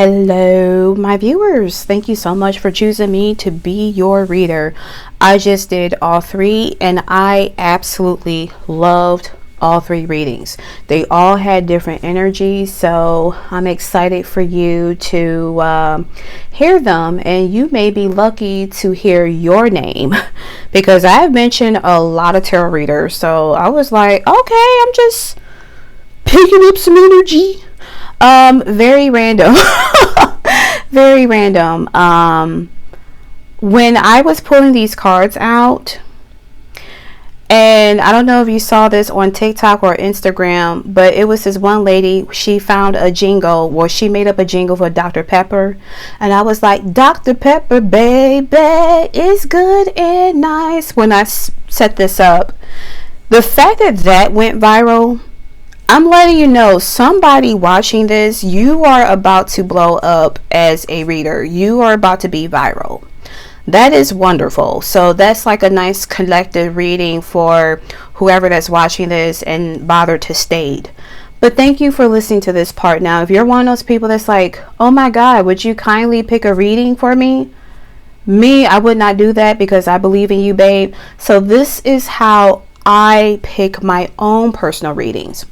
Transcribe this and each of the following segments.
Hello, my viewers. Thank you so much for choosing me to be your reader. I just did all three and I absolutely loved all three readings. They all had different energies, so I'm excited for you to hear them, and you may be lucky to hear your name because I've mentioned a lot of tarot readers. So I was like, okay, I'm just picking up some energy. Very random. Very random. When I was pulling these cards out, and I don't know if you saw this on TikTok or Instagram, but it was this one lady, she found a jingle, or she made up a jingle for Dr. Pepper, and I was like, Dr. Pepper, baby, is good and nice. When I set this up, the fact that that went viral, I'm letting you know, somebody watching this, you are about to blow up as a reader. You are about to be viral. That is wonderful. So that's like a nice collective reading for whoever that's watching this and bothered to stayed. But thank you for listening to this part. Now, if you're one of those people that's like, oh my God, would you kindly pick a reading for me? Me, I would not do that because I believe in you, babe. So this is how I pick my own personal readings.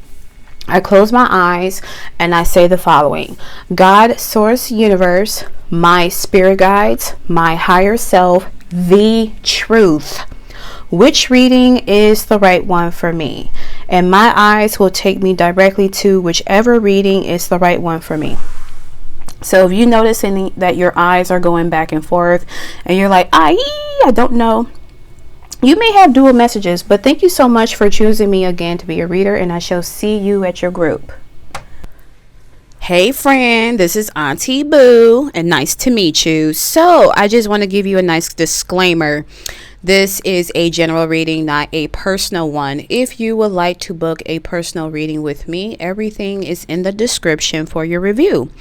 I close my eyes and I say the following: God, source, universe, my spirit guides, my higher self, the truth. Which reading is the right one for me? And my eyes will take me directly to whichever reading is the right one for me. So if you notice that your eyes are going back and forth and you're like, I don't know, you may have dual messages, but thank you so much for choosing me again to be a reader, and I shall see you at your group. Hey friend, this is Auntie Boo, and nice to meet you. So I just want to give you a nice disclaimer. This is a general reading, not a personal one. If you would like to book a personal reading with me, everything is in the description for your review.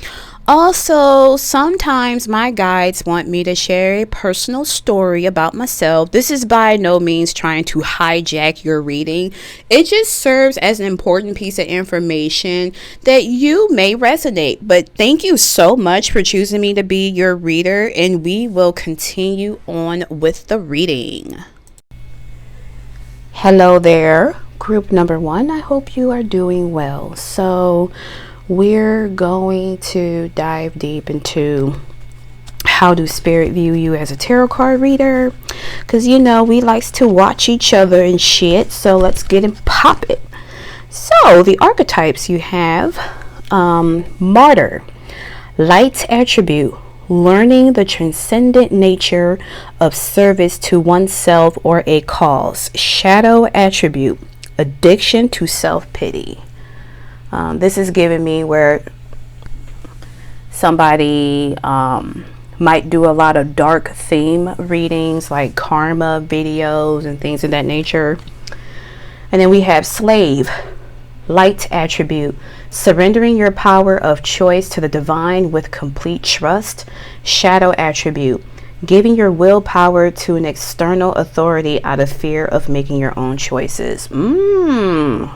Also, sometimes my guides want me to share a personal story about myself. This is by no means trying to hijack your reading. It just serves as an important piece of information that you may resonate. But thank you so much for choosing me to be your reader, and we will continue on with the reading. Hello there, group number one. I hope you are doing well. So we're going to dive deep into how do spirit view you as a tarot card reader, because you know we likes to watch each other and shit. So let's get and pop it. So the archetypes you have: martyr, light attribute, learning the transcendent nature of service to oneself or a cause. Shadow attribute, addiction to self-pity. This is giving me where somebody might do a lot of dark theme readings, like karma videos and things of that nature. And then we have slave, light attribute, surrendering your power of choice to the divine with complete trust. Shadow attribute, giving your willpower to an external authority out of fear of making your own choices.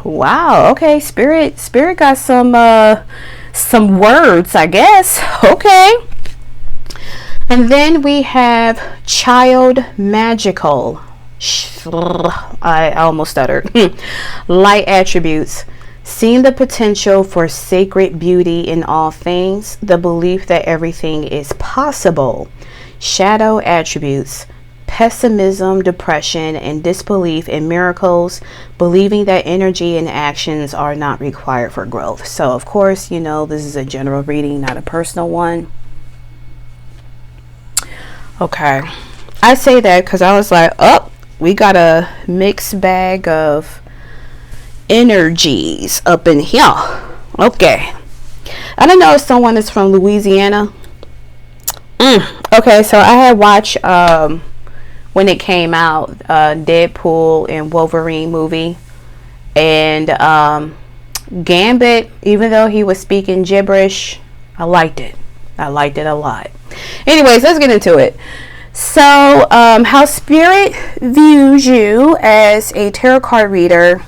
Wow. Okay, spirit got some words, I guess. Okay. And then we have child magical. I almost stuttered. Light attributes, seeing the potential for sacred beauty in all things, the belief that everything is possible. Shadow attributes, pessimism, depression, and disbelief in miracles, believing that energy and actions are not required for growth. So of course, you know, this is a general reading, not a personal one. Okay, I say that because I was like, oh, we got a mixed bag of energies up in here. Okay, I don't know if someone is from Louisiana. Okay, so I had watched when it came out, Deadpool and Wolverine movie, and Gambit, even though he was speaking gibberish, I liked it a lot. Anyways, let's get into it. So how spirit views you as a tarot card reader,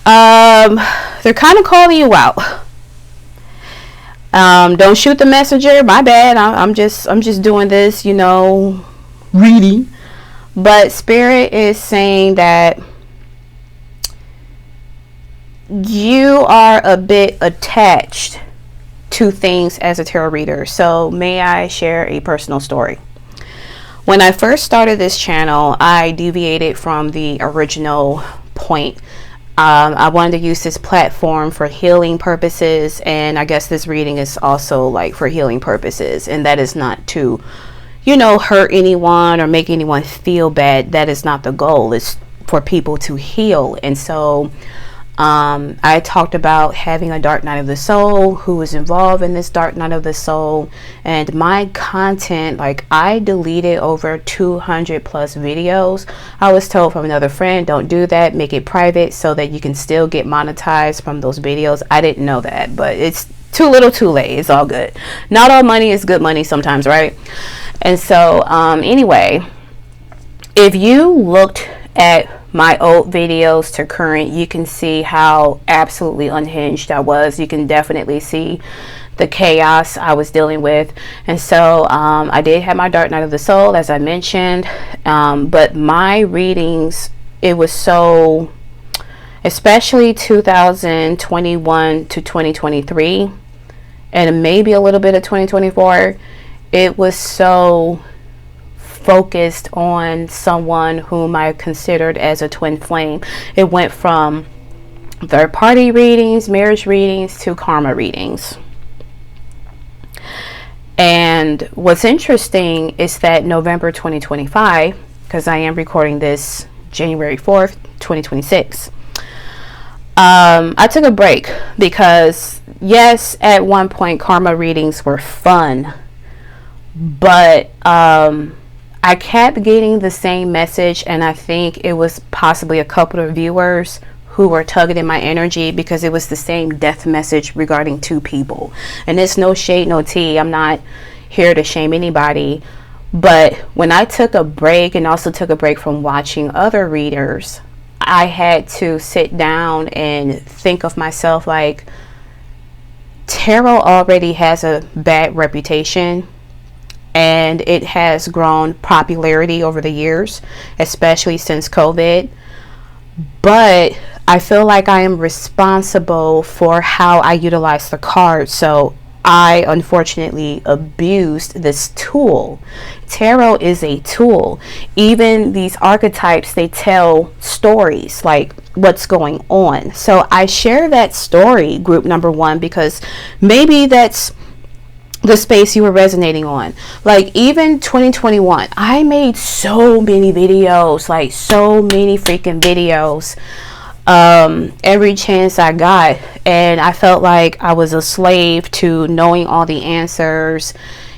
they're kind of calling you out. Don't shoot the messenger, my bad. I'm just doing this, you know, reading. But Spirit is saying that you are a bit attached to things as a tarot reader. So may I share a personal story? When I first started this channel, I deviated from the original point. I wanted to use this platform for healing purposes, and I guess this reading is also like for healing purposes, and that is not to, you know, hurt anyone or make anyone feel bad. That is not the goal. It's for people to heal. And so I talked about having a dark night of the soul, who was involved in this dark night of the soul, and my content, like, I deleted over 200 plus videos. I was told from another friend, don't do that, make it private so that you can still get monetized from those videos. I didn't know that, but it's too little too late. It's all good. Not all money is good money sometimes, right? And so anyway, if you looked at my old videos to current, you can see how absolutely unhinged I was. You can definitely see the chaos I was dealing with. And so I did have my dark night of the soul, as I mentioned, but my readings, it was so, especially 2021 to 2023 and maybe a little bit of 2024, it was so focused on someone whom I considered as a twin flame. It went from third party readings, marriage readings, to karma readings. And what's interesting is that November 2025, because I am recording this January 4th, 2026, I took a break because, yes, at one point karma readings were fun, but I kept getting the same message, and I think it was possibly a couple of viewers who were tugging in my energy because it was the same death message regarding two people. And it's no shade, no tea. I'm not here to shame anybody. But when I took a break, and also took a break from watching other readers, I had to sit down and think of myself like, tarot already has a bad reputation, and it has grown popularity over the years, especially since COVID. But I feel like I am responsible for how I utilize the cards. So I unfortunately abused this tool. Tarot is a tool. Even these archetypes, they tell stories, like what's going on. So I share that story, group number one, because maybe that's the space you were resonating on. Like, even 2021, I made so many videos, like so many freaking videos, every chance I got, and I felt like I was a slave to knowing all the answers.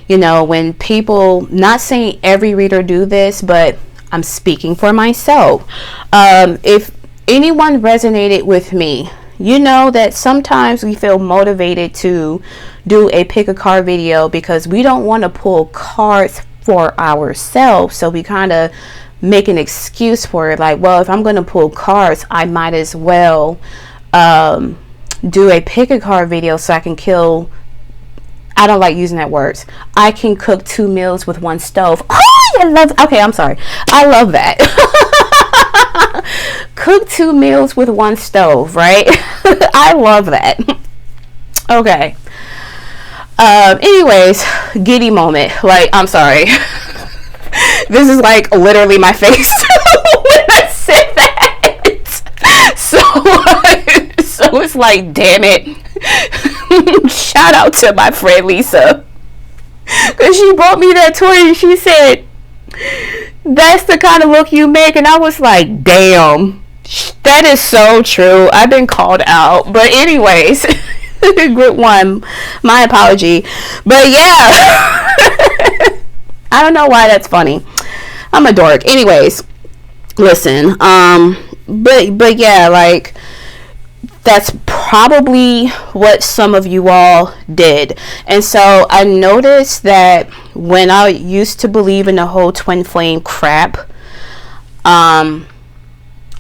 You know, when people, not saying every reader do this, but I'm speaking for myself. If anyone resonated with me, you know that sometimes we feel motivated to do a pick a card video because we don't want to pull cards for ourselves. So we kind of make an excuse for it. Like, well, if I'm going to pull cards, I might as well do a pick a card video so I can kill, I don't like using that words, I can cook 2 meals with 1 stove. Oh, I love, okay, I'm sorry. I love that. Cook 2 meals with 1 stove, right? I love that. Okay. Anyways, giddy moment. Like, I'm sorry. This is like literally my face when I said that. So it's like, damn it. Shout out to my friend Lisa, because she brought me that toy and she said, that's the kind of look you make. And I was like, damn, that is so true. I've been called out. But anyways, group one, my apology. But yeah, I don't know why that's funny. I'm a dork. Anyways, listen, but yeah, like, that's probably what some of you all did. And so I noticed that when I used to believe in the whole twin flame crap,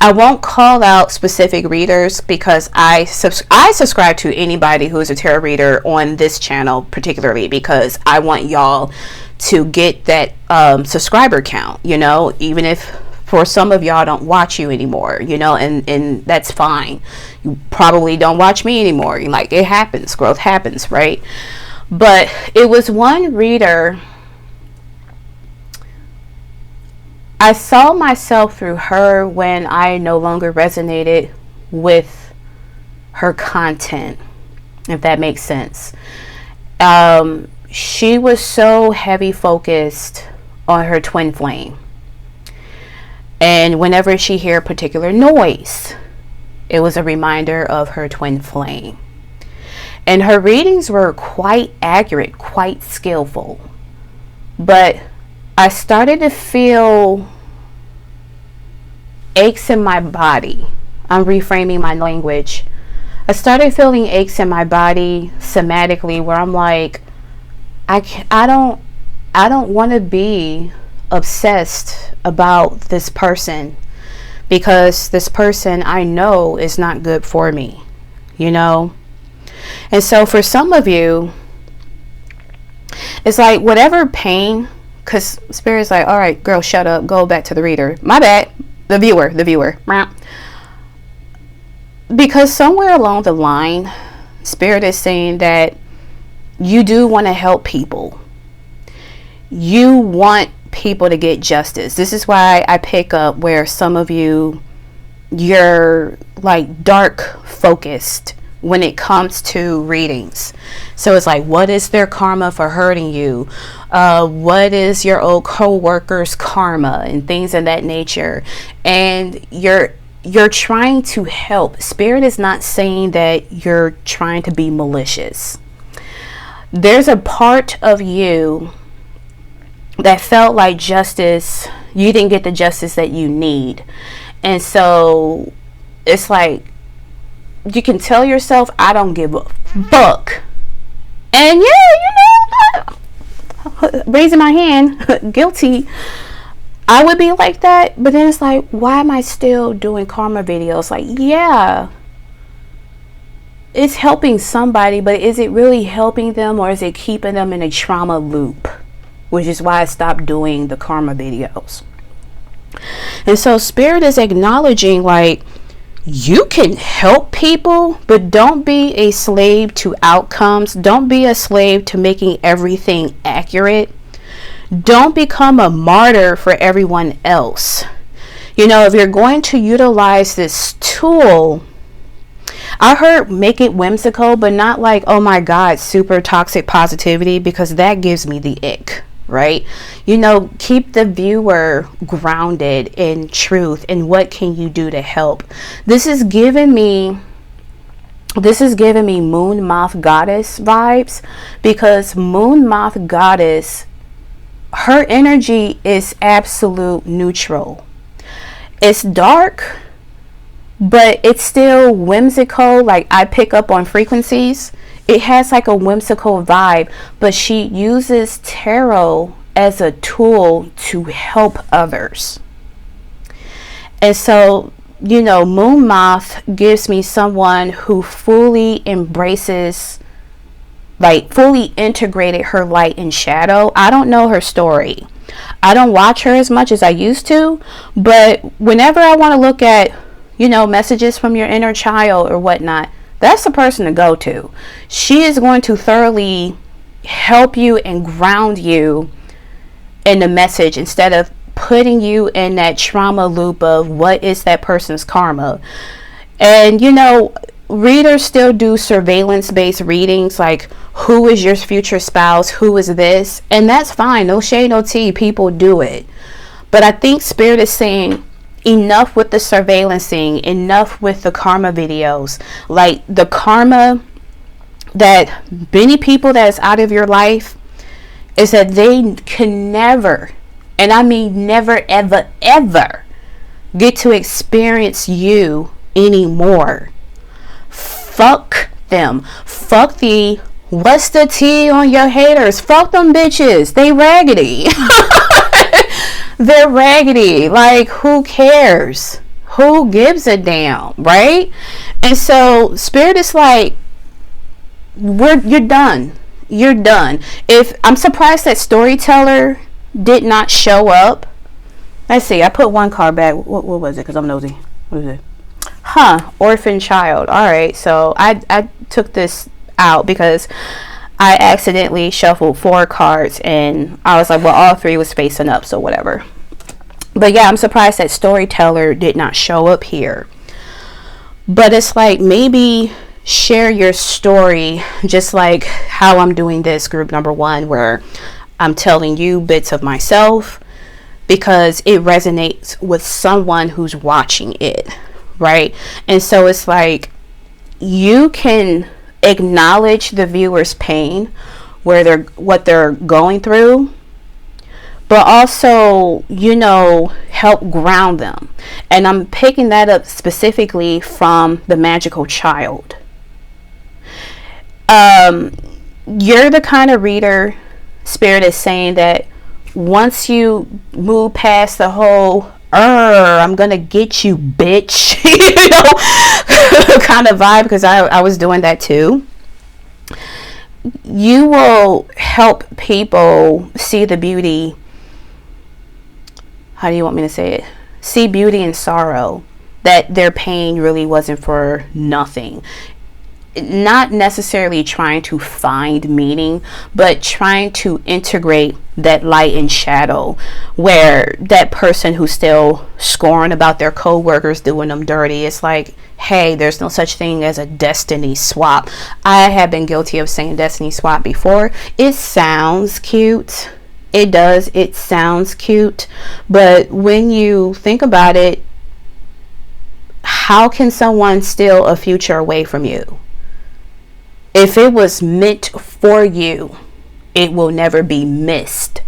I won't call out specific readers because I subscribe to anybody who is a tarot reader on this channel, particularly because I want y'all to get that subscriber count, you know, even if for some of y'all don't watch you anymore, you know, and that's fine. You probably don't watch me anymore. Like, it happens, growth happens, right? But it was one reader. I saw myself through her when I no longer resonated with her content, if that makes sense. She was so heavy focused on her twin flame. And whenever she heard a particular noise, it was a reminder of her twin flame. And her readings were quite accurate, quite skillful. But I started to feel aches in my body. I'm reframing my language. I started feeling aches in my body somatically, where I'm like, I don't want to be obsessed about this person, because this person I know is not good for me, you know. And so for some of you, it's like whatever pain, because Spirit's like, all right, girl, shut up, go back to the reader. My bad. The viewer. Because somewhere along the line, Spirit is saying that you do want to help people. You want people to get justice. This is why I pick up where some of you, you're like dark focused when it comes to readings. So it's like, what is their karma for hurting you? What is your old co-worker's karma and things of that nature? And you're trying to help. Spirit is not saying that you're trying to be malicious. There's a part of you that felt like justice, you didn't get the justice that you need. And so it's like, you can tell yourself, I don't give a fuck. And yeah, you know, raising my hand, guilty. I would be like that, but then it's like, why am I still doing karma videos? Like, yeah, it's helping somebody, but is it really helping them, or is it keeping them in a trauma loop? Which is why I stopped doing the karma videos. And so Spirit is acknowledging, like, you can help people, but don't be a slave to outcomes. Don't be a slave to making everything accurate. Don't become a martyr for everyone else. You know, if you're going to utilize this tool, I heard make it whimsical, but not like, oh my God, super toxic positivity, because that gives me the ick. Right? You know, keep the viewer grounded in truth and what can you do to help. This is giving me Moon Moth Goddess vibes, because Moon Moth Goddess, her energy is absolute neutral. It's dark, but it's still whimsical. Like, I pick up on frequencies. It has like a whimsical vibe, but she uses tarot as a tool to help others. And so, you know, Moon Moth gives me someone who fully embraces, like fully integrated her light and shadow. I don't know her story. I don't watch her as much as I used to, but whenever I want to look at, you know, messages from your inner child or whatnot, that's the person to go to. She is going to thoroughly help you and ground you in the message, instead of putting you in that trauma loop of what is that person's karma. And, you know, readers still do surveillance based readings, like who is your future spouse, who is this, and that's fine. No shade, no tea. People do it. But I think Spirit is saying, enough with the surveillancing, enough with the karma videos. Like, the karma that many people that is out of your life is that they can never, and I mean never ever ever, get to experience you anymore. Fuck them. Fuck the what's the tea on your haters. Fuck them bitches. They raggedy. They're raggedy. Like, who cares? who gives a damn, right? And so Spirit is like, you're done. You're done. If I'm surprised that Storyteller did not show up. Let's see. I put one card back. What was it? Because I'm nosy. What is it? Orphan child. All right. So I took this out because I accidentally shuffled 4 cards, and I was like, well, all 3 was facing up, so whatever. But yeah, I'm surprised that Storyteller did not show up here. But it's like, maybe share your story, just like how I'm doing this group number 1, where I'm telling you bits of myself because it resonates with someone who's watching it, right? And so it's like, you can acknowledge the viewer's pain, what they're going through, but also, help ground them. And I'm picking that up specifically from the magical child. You're the kind of reader, Spirit is saying, that once you move past the whole I'm gonna get you, bitch, kind of vibe, because I was doing that too, you will help people see the beauty. How do you want me to say it? See beauty in sorrow, that their pain really wasn't for nothing. Not necessarily trying to find meaning, but trying to integrate that light and shadow, where that person who's still scoring about their co-workers doing them dirty, it's like, hey, there's no such thing as a destiny swap. I have been guilty of saying destiny swap before. It sounds cute. It does. It sounds cute. But when you think about it, how can someone steal a future away from you? If it was meant for you, it will never be missed.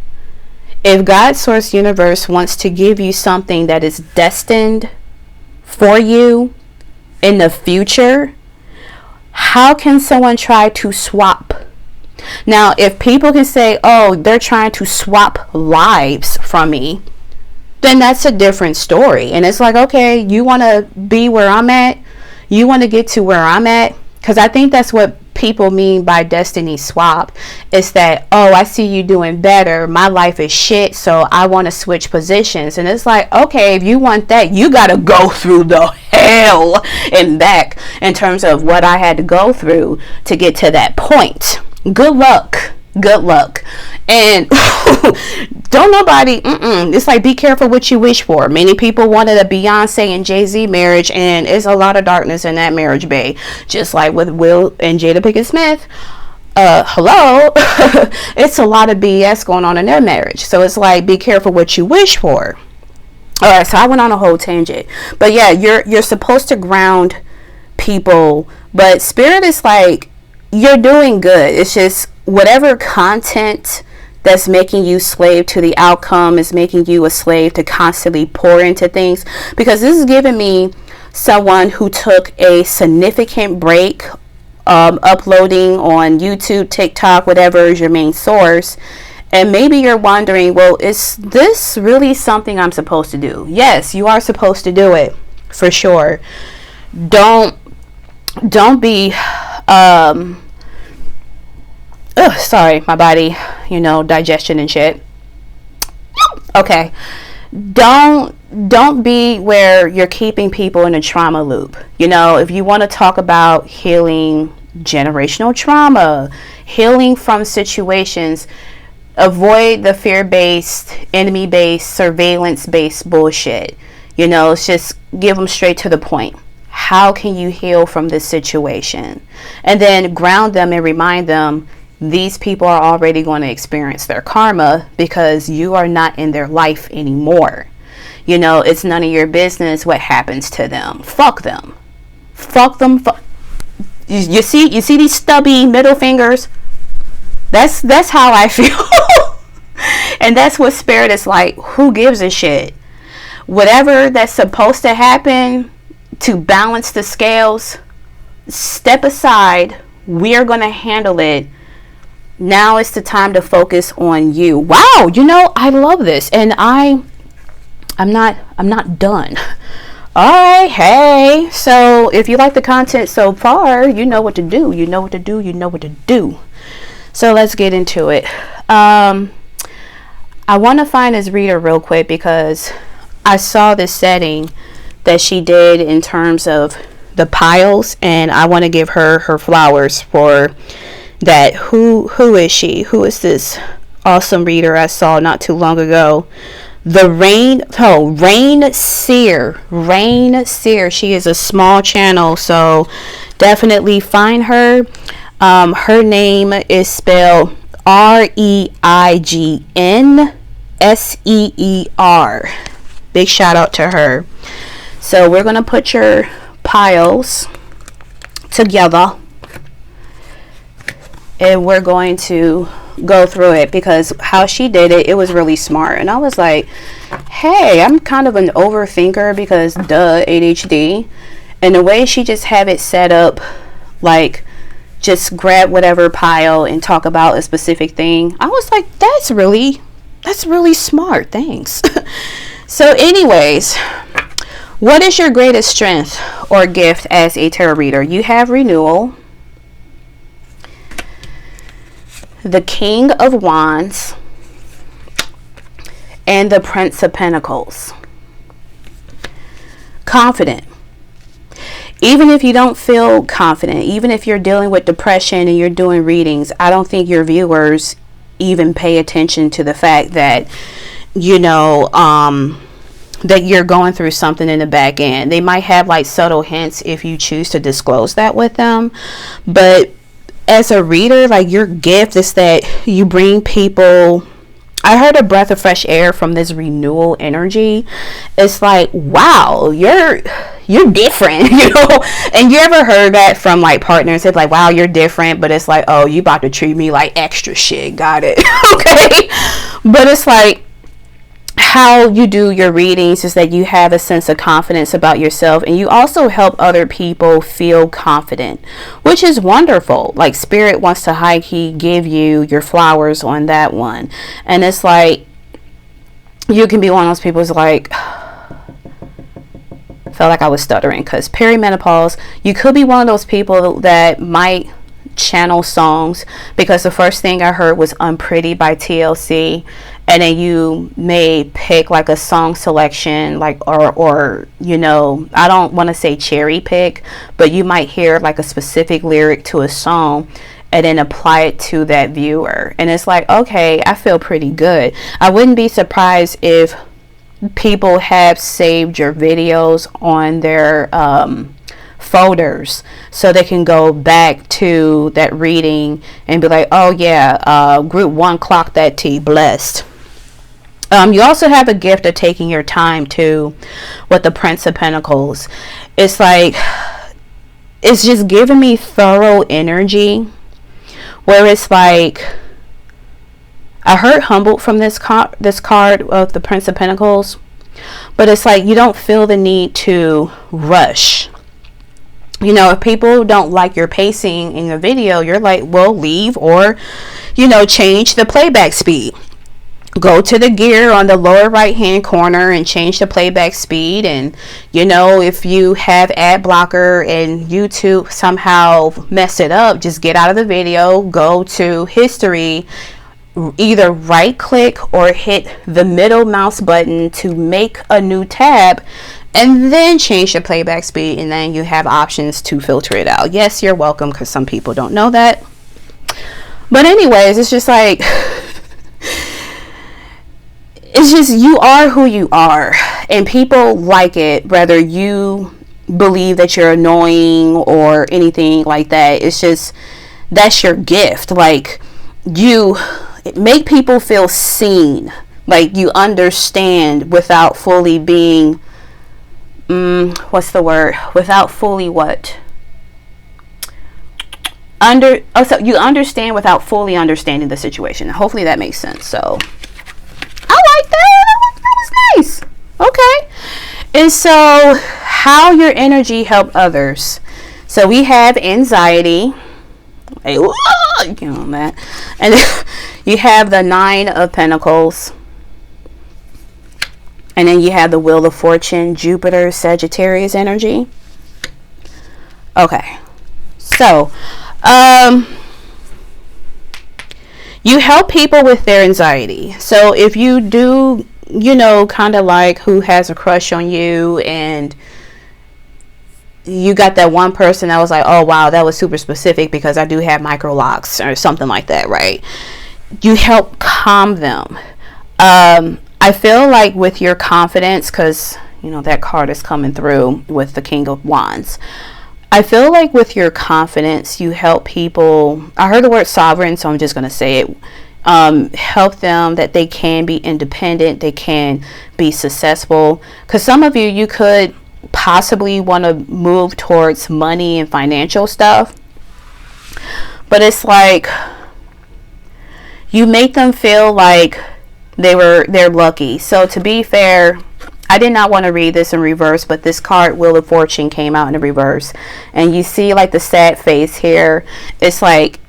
If God, Source, Universe wants to give you something that is destined for you in the future, how can someone try to swap? Now, if people can say, oh, they're trying to swap lives from me, then that's a different story. And it's like, okay, you want to be where I'm at? You want to get to where I'm at? Because I think that's what people mean by destiny swap, is that, oh, I see you doing better, my life is shit, so I want to switch positions. And it's like, okay, if you want that, you got to go through the hell and back in terms of what I had to go through to get to that point. Good luck. And don't nobody, it's like, be careful what you wish for. Many people wanted a Beyonce and Jay-Z marriage, and it's a lot of darkness in that marriage bay, just like with Will and Jada Pinkett Smith. Hello. It's a lot of BS going on in their marriage. So it's like, be careful what you wish for. All right, so I went on a whole tangent, but yeah, you're supposed to ground people, but Spirit is like, you're doing good. It's just whatever content that's making you slave to the outcome is making you a slave to constantly pour into things, because this is giving me someone who took a significant break uploading on YouTube, TikTok, whatever is your main source. And maybe you're wondering, well, is this really something I'm supposed to do? Yes, you are supposed to do it, for sure. Don't be sorry, my body, digestion and shit. Okay. Don't be where you're keeping people in a trauma loop. If you want to talk about healing generational trauma, healing from situations, avoid the fear-based, enemy-based, surveillance-based bullshit. It's just give them straight to the point. How can you heal from this situation? And then ground them and remind them, these people are already going to experience their karma because you are not in their life anymore. It's none of your business what happens to them. Fuck them. You see these stubby middle fingers? That's how I feel. And that's what Spirit is like. Who gives a shit? Whatever that's supposed to happen to balance the scales, step aside. We are going to handle it. Now it's the time to focus on you. Wow, I love this. And I'm not done. Alright, hey. So if you like the content so far, you know what to do. You know what to do. You know what to do. So let's get into it. I want to find this reader real quick because I saw this setting that she did in terms of the piles, and I want to give her her flowers for that. Who is she? Who is this awesome reader I saw not too long ago? Rain Seer. Rain Seer. She is a small channel, so definitely find her. Her name is spelled REIGN SEER. Big shout out to her. So we're gonna put your piles together, and we're going to go through it, because how she did it, it was really smart. And I was like, hey, I'm kind of an overthinker because ADHD, and the way she just have it set up, like just grab whatever pile and talk about a specific thing, I was like, that's really smart. Thanks. So anyways, what is your greatest strength or gift as a tarot reader? You have renewal, the King of Wands, and the Prince of Pentacles. Confident. Even if you don't feel confident, even if you're dealing with depression and you're doing readings, I don't think your viewers even pay attention to the fact that, you know, that you're going through something in the back end. They might have like subtle hints if you choose to disclose that with them. But as a reader, like, your gift is that you bring people. I heard a breath of fresh air from this renewal energy. It's like, wow, you're different, you know. And you ever heard that from like partners? It's like, wow, you're different, but it's like, oh, you about to treat me like extra shit. Got it. Okay. But it's like, how you do your readings is that you have a sense of confidence about yourself, and you also help other people feel confident, which is wonderful. Like, Spirit wants to high key give you your flowers on that one. And it's like, you can be one of those people who's like, felt like I was stuttering because perimenopause. You could be one of those people that might channel songs, because the first thing I heard was Unpretty by TLC, and then you may pick like a song selection, like, or you know, I don't want to say cherry pick, but you might hear like a specific lyric to a song and then apply it to that viewer, and it's like, okay, I feel pretty good. I wouldn't be surprised if people have saved your videos on their folders, so they can go back to that reading and be like, oh yeah, group 1 clocked that T, blessed. You also have a gift of taking your time too with the Prince of Pentacles. It's like, it's just giving me thorough energy, where it's like, I heard humbled from this card of the Prince of Pentacles, but it's like, you don't feel the need to rush. You know, if people don't like your pacing in your video, you're like, well, leave, or, you know, change the playback speed. Go to the gear on the lower right hand corner and change the playback speed. And, you know, if you have ad blocker and YouTube somehow mess it up, just get out of the video, go to history, either right click or hit the middle mouse button to make a new tab, and then change the playback speed, and then you have options to filter it out. Yes, you're welcome, because some people don't know that. But anyways, it's just like, it's just, you are who you are, and people like it, whether you believe that you're annoying or anything like that. It's just, that's your gift. Like, you make people feel seen, like you understand without fully being, what's the word? Without fully what? So you understand without fully understanding the situation. Hopefully that makes sense. So I like that. That was nice. Okay. And so, how your energy help others. So we have anxiety. Hey, you know that. And then you have the 9 of Pentacles. And then you have the Wheel of Fortune, Jupiter, Sagittarius energy. Okay. So, you help people with their anxiety. So if you do, you know, kind of like who has a crush on you, and you got that one person that was like, oh wow, that was super specific because I do have micro locks or something like that, right? You help calm them. I feel like with your confidence, because you know that card is coming through with the King of Wands. I feel like with your confidence, you help people. I heard the word sovereign, so I'm just going to say it. Help them that they can be independent, they can be successful. Because some of you could possibly want to move towards money and financial stuff. But it's like you make them feel like they're lucky. So to be fair, I did not want to read this in reverse, but this card, Wheel of Fortune, came out in the reverse. And you see like the sad face here. It's like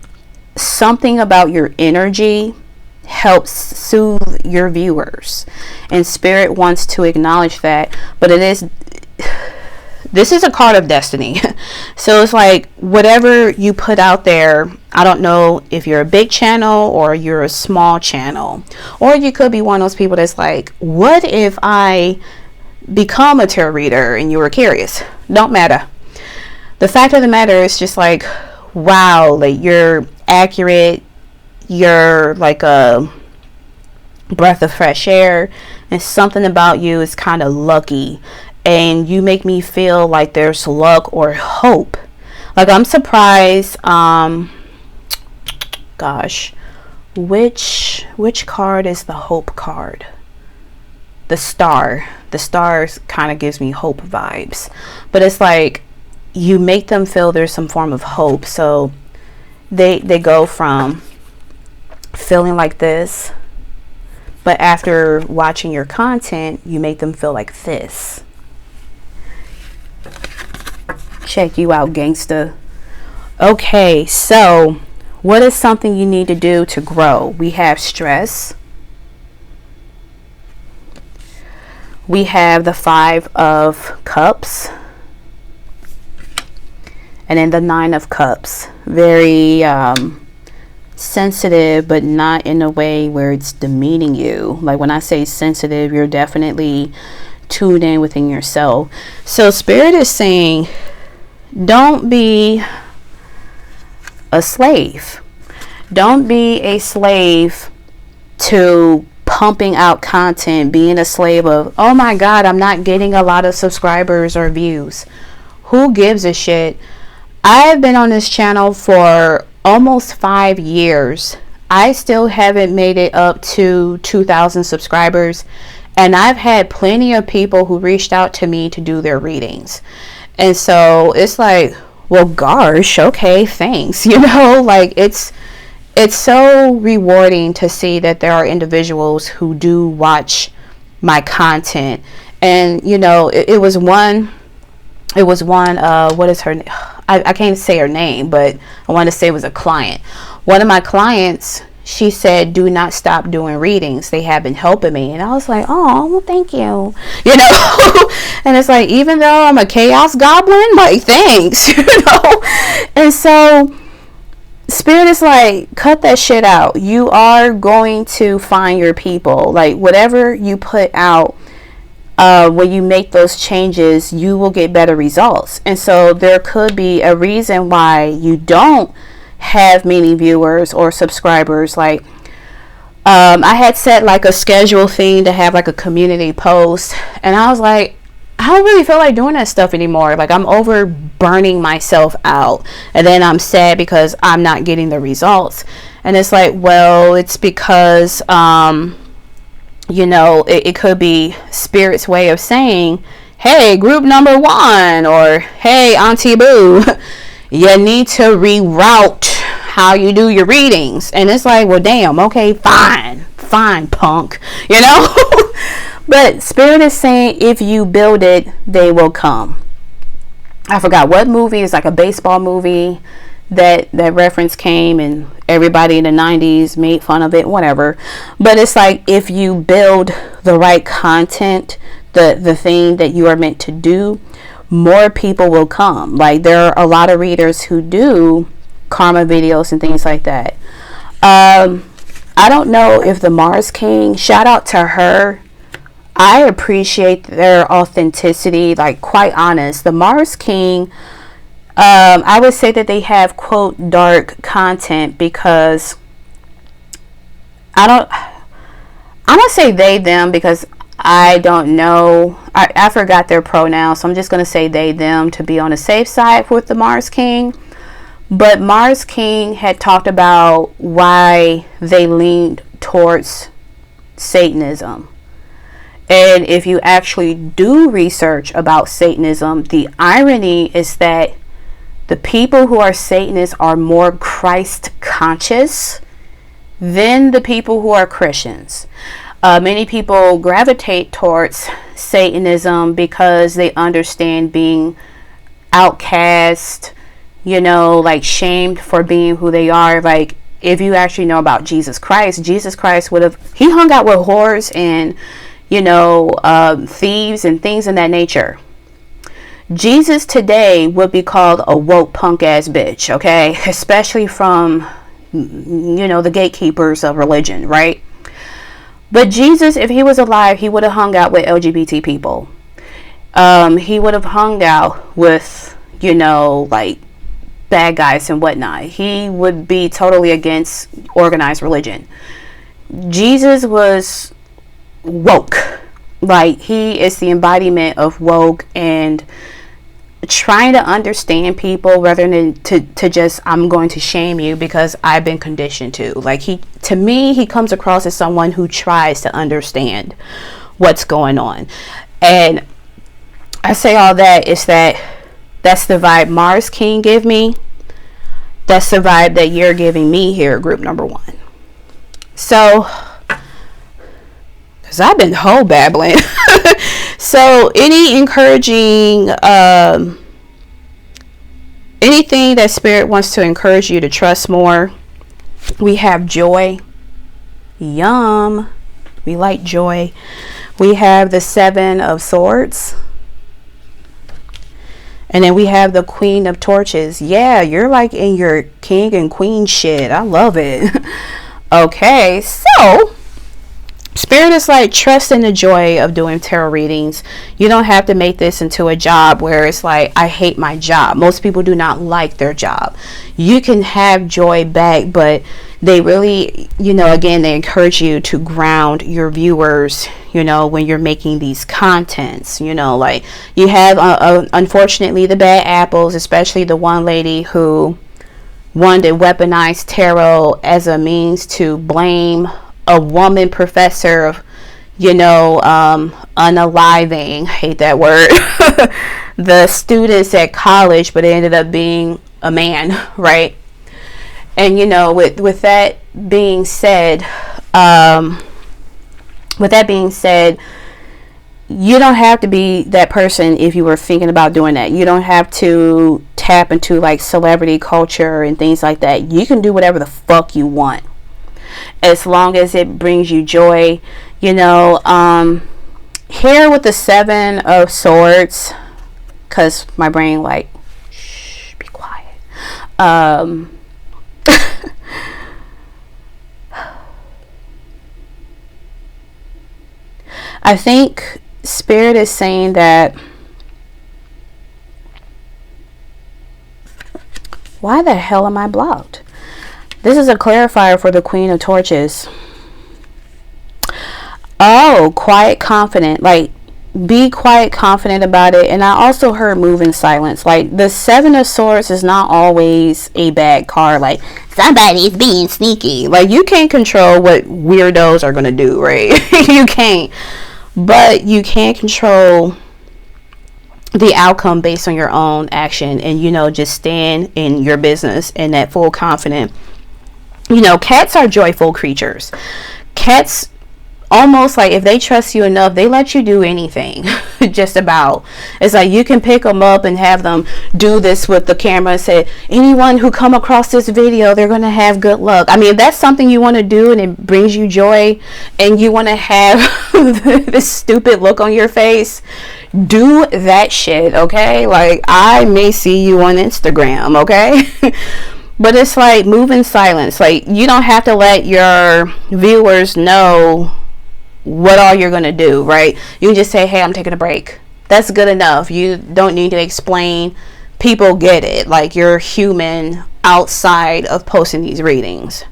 something about your energy helps soothe your viewers. And Spirit wants to acknowledge that. But this is a card of destiny. So it's like whatever you put out there, I don't know if you're a big channel or you're a small channel, or you could be one of those people that's like, what if I become a tarot reader, and you were curious. Don't matter. The fact of the matter is just like, wow, like you're accurate, you're like a breath of fresh air, and something about you is kind of lucky. And you make me feel like there's luck or hope. Like I'm surprised. Gosh, which card is the hope card? The star. The star kind of gives me hope vibes. But it's like you make them feel there's some form of hope. So they go from feeling like this, but after watching your content, you make them feel like this. Check you out, gangsta. Okay, so what is something you need to do to grow? We have stress. We have the 5 of Cups. And then the 9 of Cups. Very sensitive, but not in a way where it's demeaning you. Like when I say sensitive, you're definitely tuned in within yourself. So Spirit is saying, don't be a slave. Don't be a slave to pumping out content, being a slave of, oh my God, I'm not getting a lot of subscribers or views. Who gives a shit? I've been on this channel for almost 5 years. I still haven't made it up to 2,000 subscribers. And I've had plenty of people who reached out to me to do their readings. And so it's like, well, gosh, okay, thanks. You know, like it's so rewarding to see that there are individuals who do watch my content. And, you know, it was one, what is her name? I can't say her name, but I want to say it was a client. One of my clients, she said, do not stop doing readings. They have been helping me. And I was like, oh, well, thank you. You know, and it's like, even though I'm a chaos goblin, like, thanks, you know. And so Spirit is like, cut that shit out. You are going to find your people. Like, whatever you put out, when you make those changes, you will get better results. And so there could be a reason why you don't have many viewers or subscribers. Like I had set like a schedule thing to have like a community post, and I was like, I don't really feel like doing that stuff anymore. Like I'm over burning myself out, and then I'm sad because I'm not getting the results. And it's like, well, it's because you know, it could be Spirit's way of saying, hey, group number 1, or hey, Auntie Boo, you need to reroute how you do your readings. And it's like, well, damn, okay, fine, punk, you know. But Spirit is saying, if you build it, they will come. I forgot what movie. It's like a baseball movie that reference came, and everybody in the 90s made fun of it, whatever. But it's like, if you build the right content, the thing that you are meant to do, more people will come. Like, there are a lot of readers who do karma videos and things like that. I don't know if the Mars King, shout out to her, I appreciate their authenticity, like, quite honest. The Mars King, I would say that they have, quote, dark content, because I'm gonna say they, them, because I don't know, I forgot their pronouns, so I'm just gonna say they, them, to be on the safe side with the Mars King. But Mars King had talked about why they leaned towards Satanism. And if you actually do research about Satanism, the irony is that the people who are Satanists are more Christ conscious than the people who are Christians. Many people gravitate towards Satanism because they understand being outcast, you know, like shamed for being who they are. Like, if you actually know about Jesus Christ he hung out with whores and, you know, thieves and things in that nature. Jesus today would be called a woke punk ass bitch, okay? Especially from, you know, the gatekeepers of religion, right? But Jesus, if he was alive, he would have hung out with LGBT people. He would have hung out with, you know, like, bad guys and whatnot. He would be totally against organized religion. Jesus was woke. Like, he is the embodiment of woke and trying to understand people rather than to just, I'm going to shame you because I've been conditioned to. Like, to me, he comes across as someone who tries to understand what's going on. And I say all that is that's the vibe Mars King give me. That's the vibe that you're giving me here, group number 1. So, because I've been whole babbling. So, any encouraging, anything that Spirit wants to encourage you to trust more. We have joy. Yum. We like joy. We have the 7 of Swords. And then we have the Queen of Torches. Yeah, you're like in your king and queen shit. I love it. Okay, so Spirit is like, trust in the joy of doing tarot readings. You don't have to make this into a job where it's like, I hate my job. Most people do not like their job. You can have joy back, but they really, you know, again, they encourage you to ground your viewers, you know, when you're making these contents. You know, like, you have, unfortunately, the bad apples, especially the one lady who wanted to weaponize tarot as a means to blame a woman professor of, you know, unaliving, hate that word, the students at college, but it ended up being a man, right? And, you know, with that being said, you don't have to be that person if you were thinking about doing that. You don't have to tap into like celebrity culture and things like that. You can do whatever the fuck you want, as long as it brings you joy. You know, here with the 7 of Swords, because my brain like, shh, be quiet. I think Spirit is saying that, why the hell am I blocked? This is a clarifier for the Queen of Torches. Oh, quiet, confident. Like, be quiet, confident about it. And I also heard move in silence. Like, the 7 of Swords is not always a bad card. Like, somebody's being sneaky. Like, you can't control what weirdos are going to do, right? You can't. But you can control the outcome based on your own action. And, you know, just stand in your business in that full confidence. You know, cats are joyful creatures. Cats almost like if they trust you enough, they let you do anything. Just about. It's like you can pick them up and have them do this with the camera and say, anyone who come across this video, they're going to have good luck. I mean, if that's something you want to do and it brings you joy and you want to have this stupid look on your face, do that shit, okay? Like, I may see you on Instagram, okay? But it's like, move in silence. Like, you don't have to let your viewers know what all you're gonna do, right? You can just say, hey, I'm taking a break. That's good enough. You don't need to explain. People get it. Like, you're human outside of posting these readings.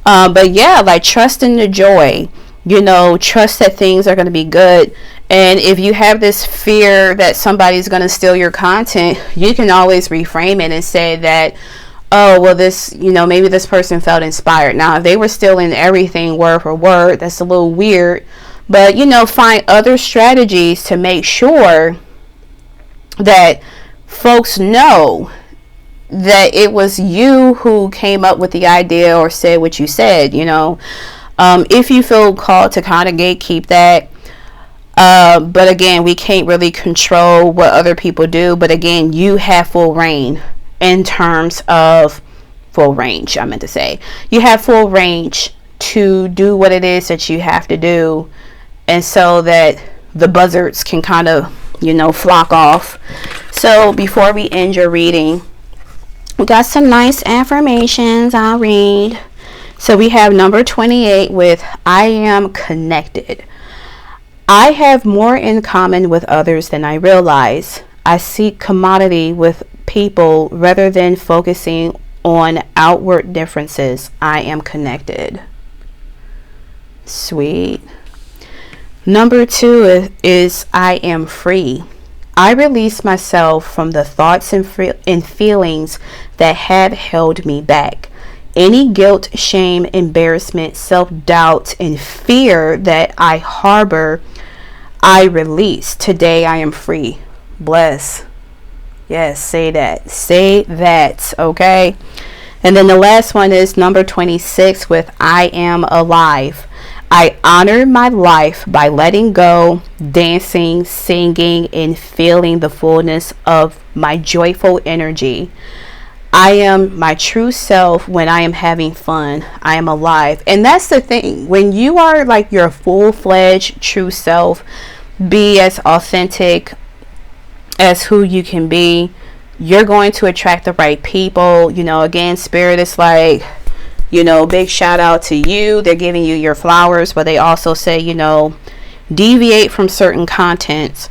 But yeah, like, trust in the joy, you know, trust that things are going to be good. And if you have this fear that somebody's going to steal your content, you can always reframe it and say that, oh, well, this, you know, maybe this person felt inspired. Now, if they were stealing everything word for word, that's a little weird. But, you know, find other strategies to make sure that folks know that it was you who came up with the idea or said what you said, you know. If you feel called to kind of gatekeep that. But again, we can't really control what other people do. But again, you have full reign. In terms of full range, I meant to say, you have full range to do what it is that you have to do, and so that the buzzards can kind of, you know, flock off. So before we end your reading, we got some nice affirmations I'll read. So we have number 28 with, I am connected. I have more in common with others than I realize. I seek commodity with people rather than focusing on outward differences. I am connected. Sweet. Number 2 is I am free. I release myself from the thoughts and feelings that have held me back. Any guilt, shame, embarrassment, self-doubt, and fear that I harbor, I release. Today I am free. Bless. Yes, say that. Say that, okay? And then the last one is number 26 with I am alive. I honor my life by letting go, dancing, singing, and feeling the fullness of my joyful energy. I am my true self when I am having fun. I am alive. And that's the thing. When you are like your full-fledged true self, be as authentic as who you can be, you're going to attract the right people. You know, again, Spirit is like, you know, big shout out to you. They're giving you your flowers, but they also say, you know, deviate from certain contents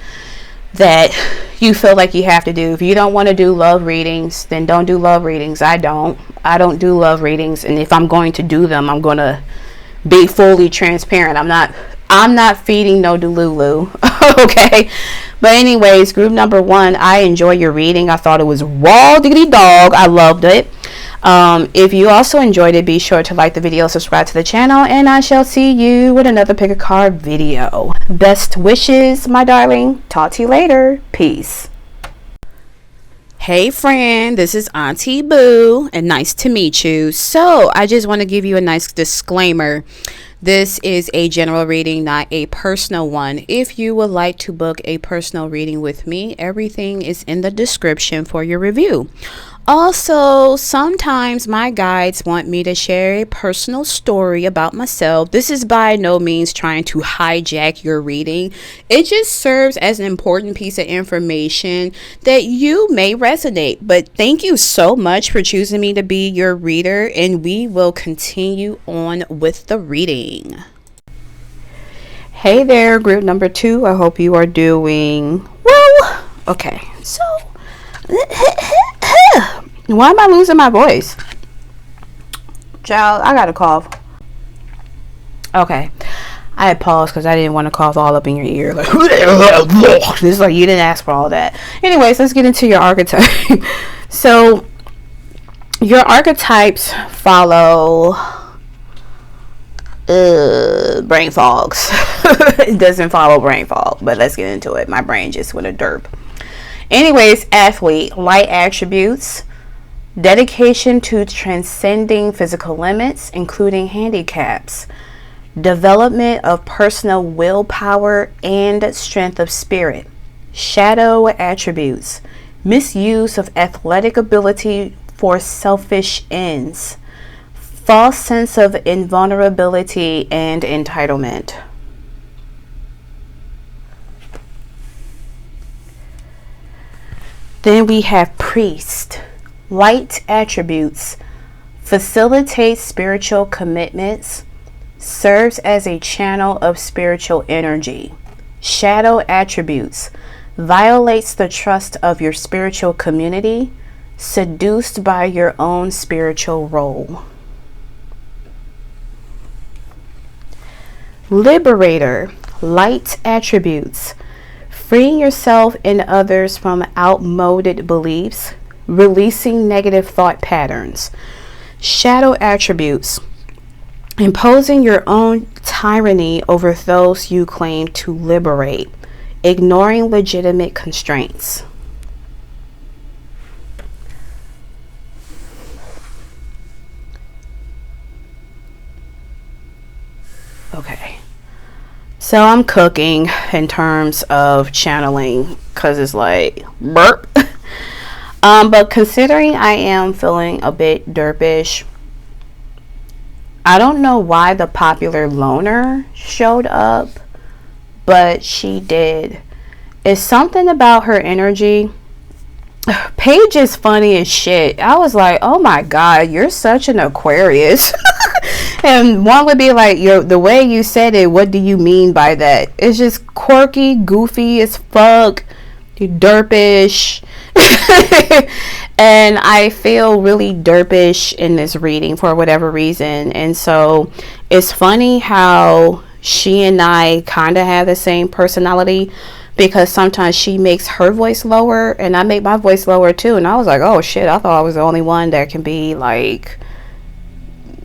that you feel like you have to do. If you don't want to do love readings, then don't do love readings. I don't do love readings, and if I'm going to do them, I'm going to be fully transparent. I'm not feeding no delulu. Okay. But anyways, group number 1, I enjoy your reading. I thought it was raw diggity dog. I loved it. If you also enjoyed it, be sure to like the video, subscribe to the channel, and I shall see you with another pick a card video. Best wishes, my darling. Talk to you later. Peace. Hey friend, this is Auntie Boo, and nice to meet you. So I just want to give you a nice disclaimer. This is a general reading, not a personal one. If you would like to book a personal reading with me, everything is in the description for your review. Also, sometimes my guides want me to share a personal story about myself. This is by no means trying to hijack your reading. It just serves as an important piece of information that you may resonate. But thank you so much for choosing me to be your reader, and we will continue on with the reading. Hey there, group number 2. I hope you are doing well. Okay, so why am I losing my voice? Child, I got a cough. Okay. I had paused because I didn't want to cough all up in your ear. Like, this is like, you didn't ask for all that. Anyways, let's get into your archetype. So, your archetypes follow brain fogs. It doesn't follow brain fog, but let's get into it. My brain just went a derp. Anyways, athlete, light attributes, dedication to transcending physical limits, including handicaps, development of personal willpower and strength of spirit, shadow attributes, misuse of athletic ability for selfish ends, false sense of invulnerability and entitlement. Then we have priest, light attributes, facilitates spiritual commitments, serves as a channel of spiritual energy. Shadow attributes, violates the trust of your spiritual community, seduced by your own spiritual role. Liberator, light attributes, freeing yourself and others from outmoded beliefs, releasing negative thought patterns. Shadow attributes, imposing your own tyranny over those you claim to liberate, ignoring legitimate constraints. Okay, so I'm cooking in terms of channeling because it's like burp. But considering I am feeling a bit derpish, I don't know why the PopularLoner showed up, but she did. It's something about her energy. Paige is funny as shit. I was like, oh my god, you're such an Aquarius. And one would be like, the way you said it, what do you mean by that? It's just quirky, goofy as fuck, derpish. And I feel really derpish in this reading for whatever reason. And so it's funny how she and I kind of have the same personality, because sometimes she makes her voice lower and I make my voice lower too. And I was like, oh shit, I thought I was the only one that can be like,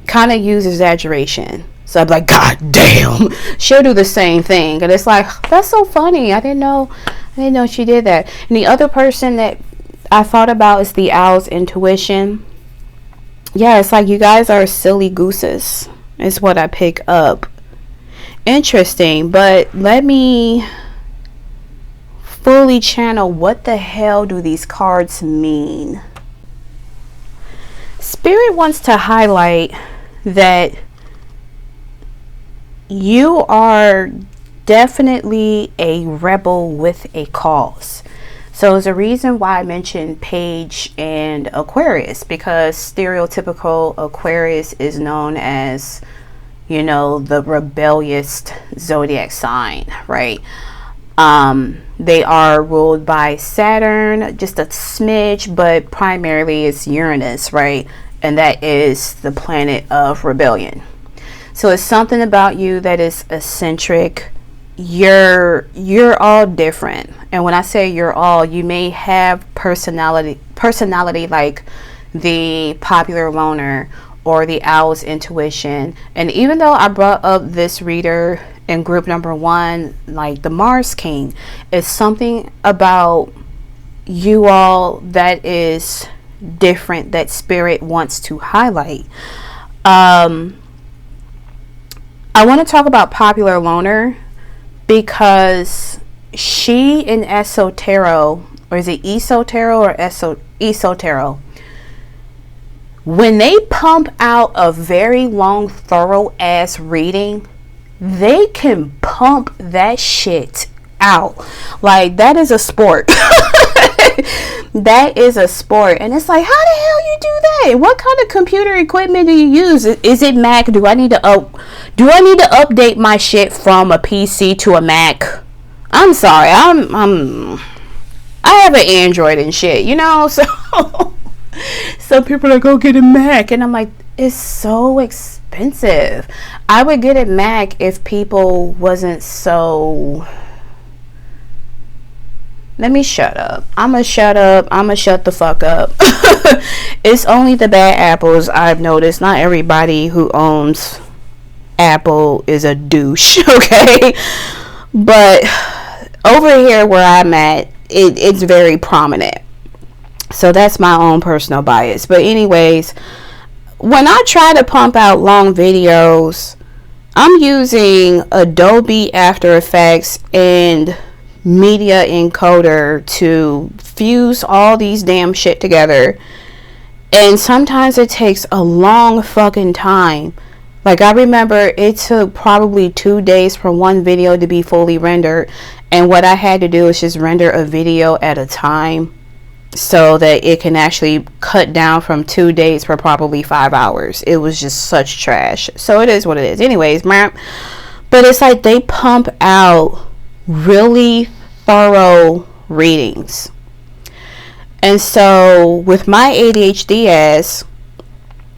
kind of use exaggeration. So I'm like, god damn, she'll do the same thing. And it's like, that's so funny. I didn't know she did that. And the other person that I thought about is the owl's intuition. Yeah, it's like you guys are silly gooses is what I pick up. Interesting, but let me fully channel what the hell do these cards mean. Spirit wants to highlight that you are definitely a rebel with a cause. So there's a reason why I mentioned Paige and Aquarius, because stereotypical Aquarius is known as, you know, the rebellious zodiac sign, right? They are ruled by Saturn, just a smidge, but primarily it's Uranus, right? And that is the planet of rebellion. So it's something about you that is eccentric. You're all different. And when I say you're all, you may have personality like the PopularLoner or the owl's intuition. And even though I brought up this reader in group number 1, like the Mars King, it's something about you all that is different that Spirit wants to highlight. I want to talk about PopularLoner because she in Tarot, or is it Tarot or Tarot, when they pump out a very long, thorough ass reading, they can pump that shit out. Like, that is a sport. That is a sport. And it's like, how the hell you do that? What kind of computer equipment do you use? Is it Mac? Do I need to update my shit from a PC to a Mac? I'm sorry. I have an Android and shit, you know? So some people are go get a Mac, and I'm like, it's so expensive. I would get a Mac if people wasn't so... Let me shut up. I'm gonna shut the fuck up. It's only the bad apples I've noticed. Not everybody who owns Apple is a douche, okay? But over here where I'm at, it's very prominent. So that's my own personal bias. But anyways, when I try to pump out long videos, I'm using Adobe After Effects and Media Encoder to fuse all these damn shit together. And sometimes it takes a long fucking time. Like, I remember it took probably 2 days for one video to be fully rendered. And what I had to do is just render a video at a time, so that it can actually cut down from 2 days for probably 5 hours. It was just such trash. So it is what it is. Anyways, but it's like they pump out really thorough readings. And so with my ADHD ass,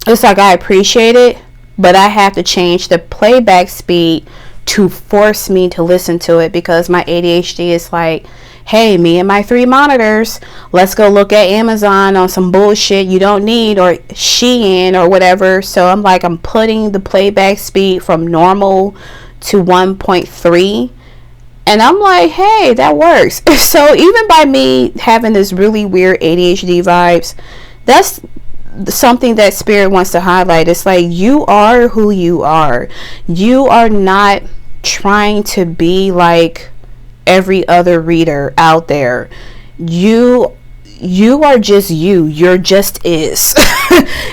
it's like I appreciate it, but I have to change the playback speed to force me to listen to it, because my ADHD is like, hey, me and my 3 monitors, let's go look at Amazon on some bullshit you don't need, or Shein or whatever. So I'm like, I'm putting the playback speed from normal to 1.3, and I'm like, hey, that works. So even by me having this really weird ADHD vibes, that's something that Spirit wants to highlight. It's like, you are who you are. You are not trying to be like every other reader out there. You are just you. You're just is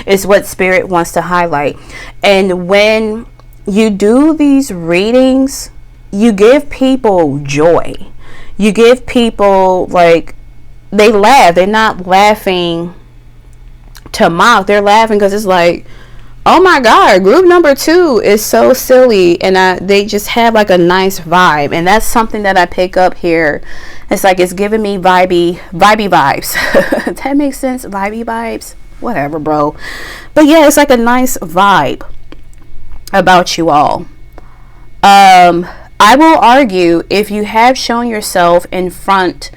is what Spirit wants to highlight. And when you do these readings, you give people joy. You give people, like, they laugh. They're not laughing to mock. They're laughing because it's like, oh my god, group number 2 is so silly, and they just have like a nice vibe. And that's something that I pick up here. It's like, it's giving me vibey vibes. That makes sense? Vibey vibes, whatever, bro. But yeah, it's like a nice vibe about you all. I will argue, if you have shown yourself in front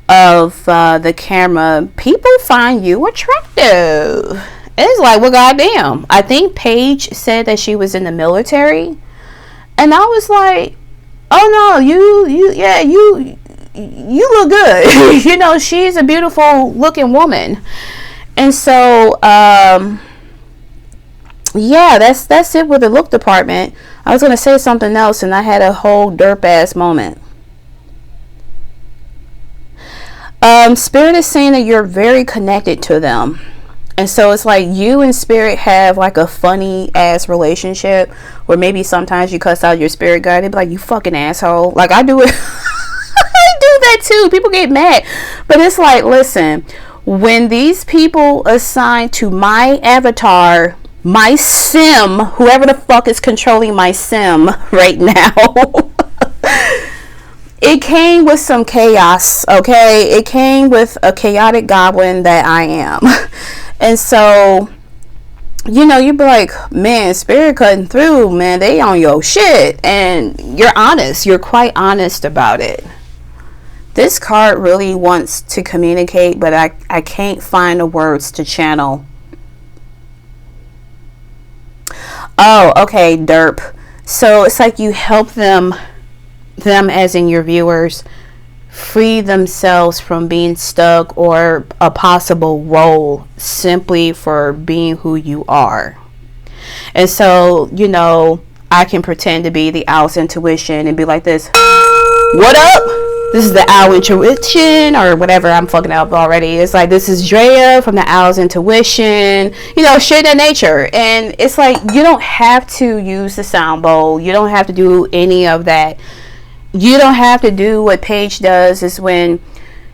of the camera, people find you attractive. It's like, well, goddamn. I think Paige said that she was in the military, and I was like, oh no, you look good. You know, she's a beautiful looking woman. And so yeah, that's it with the look department. I was gonna say something else, and I had a whole derp ass moment. Spirit is saying that you're very connected to them. And so it's like you and Spirit have like a funny ass relationship, where maybe sometimes you cuss out your spirit guide. They be like, you fucking asshole. Like, I do it. I do that too. People get mad. But it's like, listen, when these people assign to my avatar, my sim, whoever the fuck is controlling my sim right now, it came with some chaos, okay? It came with a chaotic goblin that I am. And so, you know, you'd be like, man, Spirit cutting through, man, they on your shit. And you're honest. You're quite honest about it. This card really wants to communicate, but I can't find the words to channel. Oh, okay, derp. So it's like you help them as in your viewers, free themselves from being stuck or a possible role simply for being who you are. And so, you know, I can pretend to be the owl's intuition and be like this, what up? This is the owl intuition, or whatever, I'm fucking up already. It's like, this is Drea from the owl's intuition, you know, shit of nature. And it's like, you don't have to use the sound bowl. You don't have to do any of that. You don't have to do what Paige does, is when,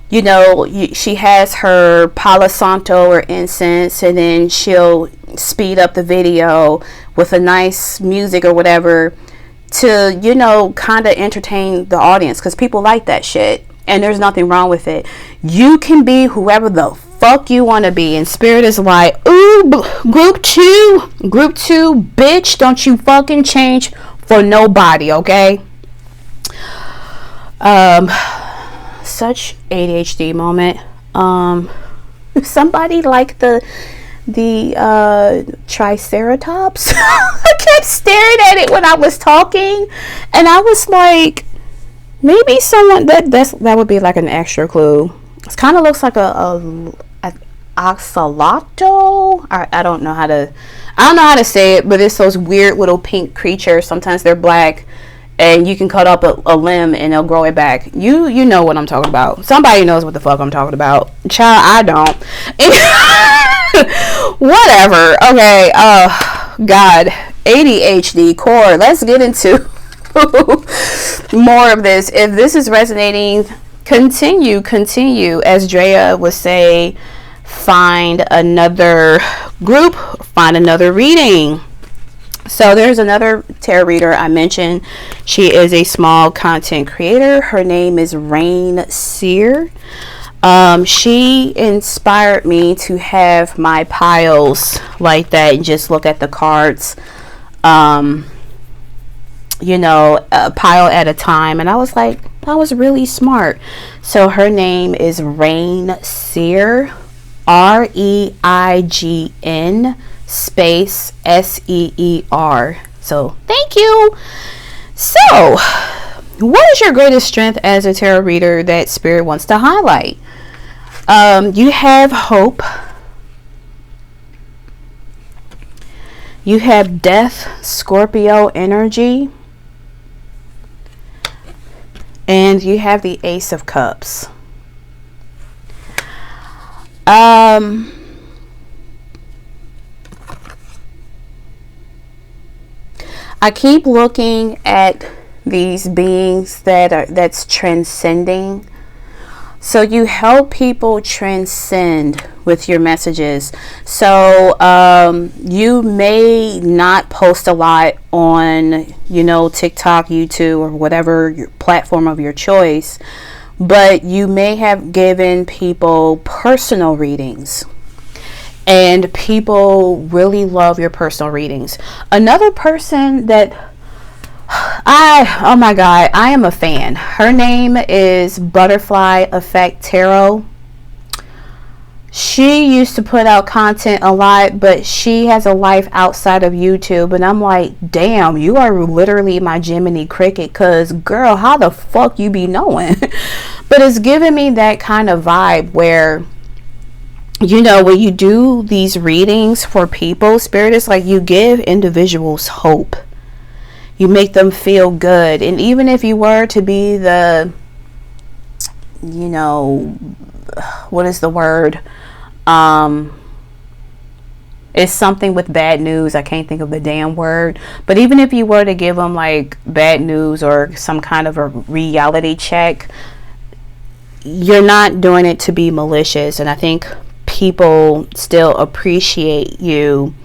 you know, she has her Palo Santo or incense, and then she'll speed up the video with a nice music or whatever to, you know, kind of entertain the audience, because people like that shit, and there's nothing wrong with it. You can be whoever the fuck you want to be, and Spirit is like, ooh, group 2, bitch, don't you fucking change for nobody, okay? Such ADHD moment. Somebody like the Triceratops. I kept staring at it when I was talking, and I was like, maybe someone that would be like an extra clue. It kind of looks like a axolotl. I don't know how to. I don't know how to say it, but it's those weird little pink creatures. Sometimes they're black, and you can cut up a limb and they'll grow it back. You know what I'm talking about. Somebody knows what the fuck I'm talking about. Child, I don't. Whatever. Okay. God. ADHD core. Let's get into more of this. If this is resonating, continue. As Drea would say, find another group, find another reading. So there's another tarot reader I mentioned. She is a small content creator. Her name is Seer. She inspired me to have my piles like that and just look at the cards, you know, a pile at a time. And I was like, that was really smart. So her name is Seer, REIGN space SEER. So thank you. So what is your greatest strength as a tarot reader that Spirit wants to highlight? You have hope. You have Death, Scorpio energy. And you have the Ace of Cups. I keep looking at these beings that's transcending. So you help people transcend with your messages. So you may not post a lot on, you know, TikTok, YouTube, or whatever your platform of your choice, but you may have given people personal readings. And people really love your personal readings. Another person that oh my God, I am a fan. Her name is Butterfly Effect Tarot. She used to put out content a lot, but she has a life outside of YouTube. And I'm like, damn, you are literally my Gemini cricket. Cause girl, how the fuck you be knowing? But it's giving me that kind of vibe where, you know, when you do these readings for people, Spirit is like you give individuals hope. You make them feel good. And even if you were to be the, you know, what is the word? It's something with bad news. I can't think of the damn word. But even if you were to give them like bad news or some kind of a reality check, you're not doing it to be malicious. And I think people still appreciate you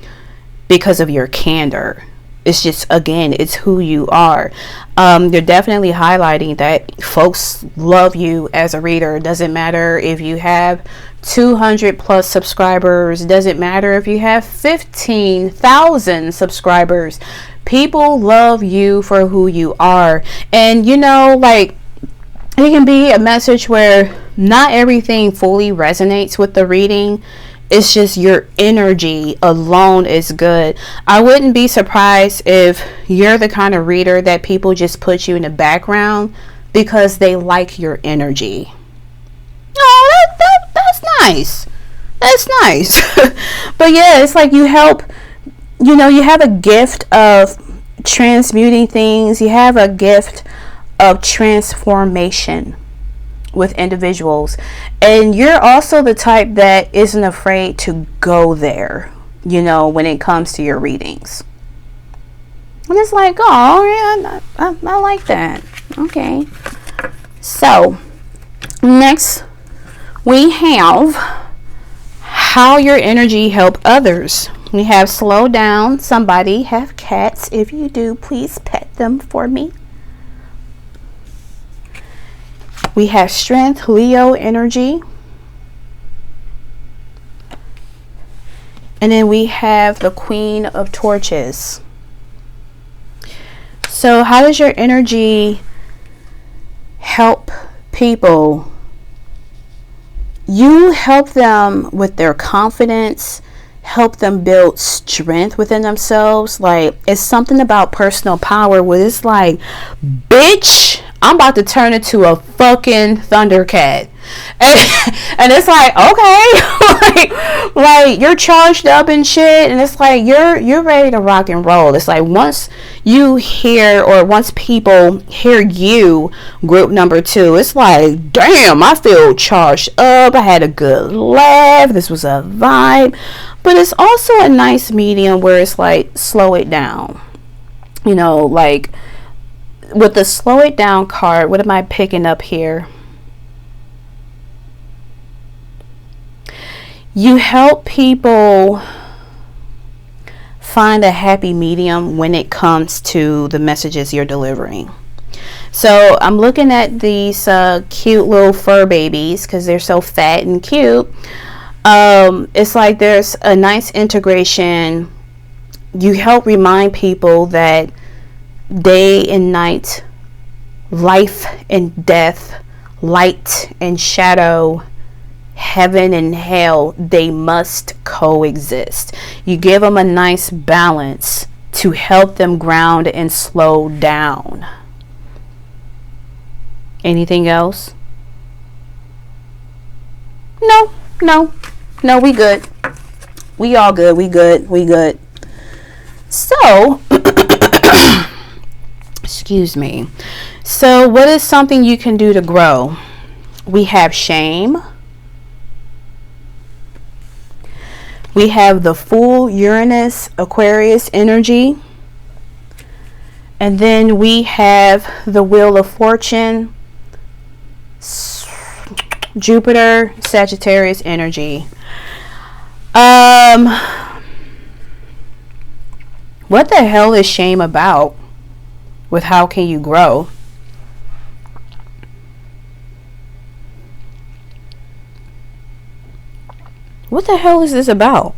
because of your candor. It's just, again, it's who you are. You're definitely highlighting that folks love you as a reader. It doesn't matter if you have 200 plus subscribers. It doesn't matter if you have 15,000 subscribers. People love you for who you are. And, you know, like, it can be a message where not everything fully resonates with the reading. It's just your energy alone is good. I wouldn't be surprised if you're the kind of reader that people just put you in the background because they like your energy. Oh, that's nice. That's nice. But yeah, it's like you help, you know, you have a gift of transmuting things. You have a gift of transformation with individuals, and you're also the type that isn't afraid to go there, you know, when it comes to your readings. And it's like, oh yeah, I like that. Okay, so next we have how your energy help others. We have slow down. Somebody have cats. If you do, please pet them for me. We have strength, Leo energy. And then we have the Queen of Torches. So how does your energy help people? You help them with their confidence, help them build strength within themselves. Like, it's something about personal power where it's like, bitch, I'm about to turn into a fucking Thundercat. And, and it's like, okay, like you're charged up and shit, and it's like you're ready to rock and roll. It's like once you hear, or once people hear you, group number 2, it's like, damn, I feel charged up. I had a good laugh. This was a vibe. But it's also a nice medium where it's like, slow it down. You know, like with the slow it down card, what am I picking up here? You help people find a happy medium when it comes to the messages you're delivering. So I'm looking at these cute little fur babies because they're so fat and cute. It's like there's a nice integration. You help remind people that day and night, life and death, light and shadow, heaven and hell, they must coexist. You give them a nice balance to help them ground and slow down. Anything else? No, we good. We all good. We good. So, excuse me. So, what is something you can do to grow? We have shame. We have the full Uranus Aquarius energy. And then we have the Wheel of Fortune, Jupiter, Sagittarius energy. What the hell is shame about with how can you grow? What the hell is this about?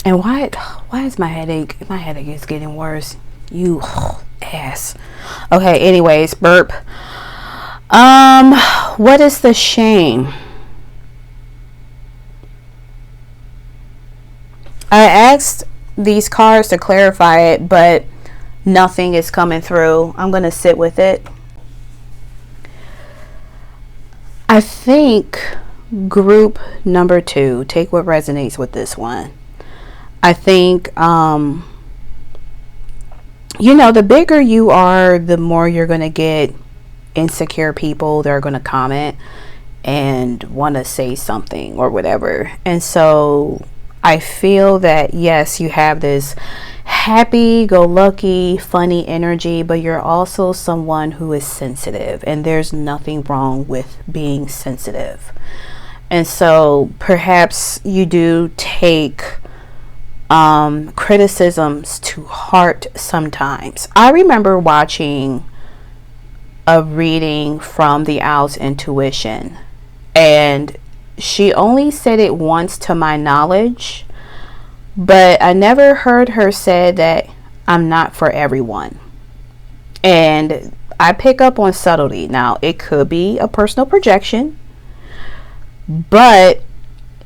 And why is my headache is getting worse? You ass. Okay, anyways, burp. What is the shame? I asked these cards to clarify it, but nothing is coming through. I'm going to sit with it. I think group number 2, take what resonates with this one. I think, you know, the bigger you are, the more you're going to get insecure people that are going to comment and want to say something or whatever. And so I feel that, yes, you have this happy-go-lucky, funny energy, but you're also someone who is sensitive, and there's nothing wrong with being sensitive. And so perhaps you do take criticisms to heart sometimes. I remember watching a reading from the Owl's Intuition, and she only said it once to my knowledge, but I never heard her say that I'm not for everyone. And I pick up on subtlety. Now, it could be a personal projection, but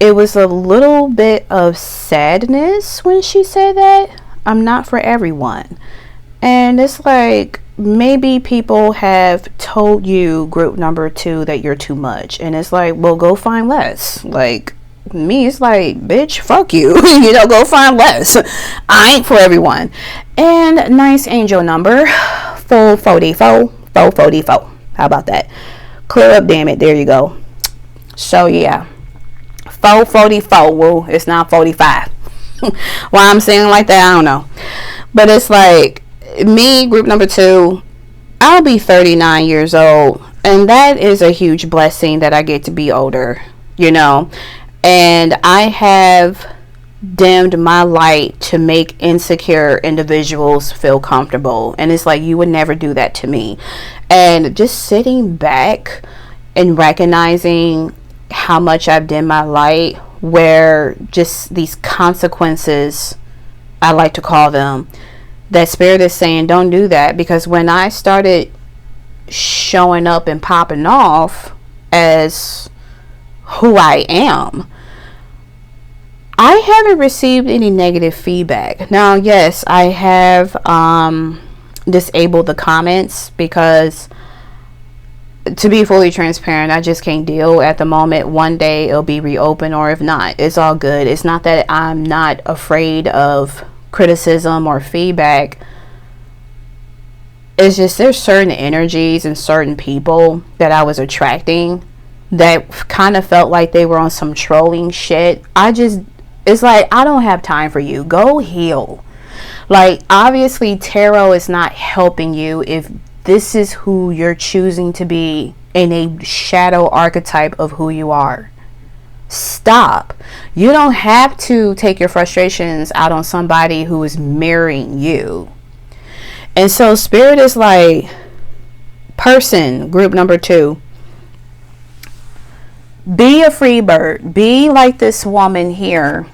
it was a little bit of sadness when she said that I'm not for everyone. And it's like, maybe people have told you, group number 2, that you're too much. And it's like, well, go find less. Like, me, it's like, bitch, fuck you. You know, go find less. I ain't for everyone. And nice angel number 444. 444. How about that? Clear up, damn it. There you go. So yeah, 444. Well, it's not 45. Why I'm saying like that, I don't know. But it's like, me, group number 2, I'll be 39 years old, and that is a huge blessing that I get to be older, you know. And I have dimmed my light to make insecure individuals feel comfortable, and it's like, you would never do that to me. And just sitting back and recognizing how much I've dimmed my light, where just these consequences, I like to call them, that spirit is saying don't do that. Because when I started showing up and popping off as who I am, I haven't received any negative feedback. Now, yes, I have disabled the comments because to be fully transparent, I just can't deal at the moment. One day it'll be reopened, or if not, it's all good. It's not that I'm not afraid of criticism or feedback. It's just there's certain energies and certain people that I was attracting that kind of felt like they were on some trolling shit. It's like, I don't have time for you. Go heal. Like, obviously tarot is not helping you if this is who you're choosing to be in a shadow archetype of who you are. Stop. You don't have to take your frustrations out on somebody who is mirroring you. And so Spirit is like, person, group number 2, be a free bird. Be like this woman here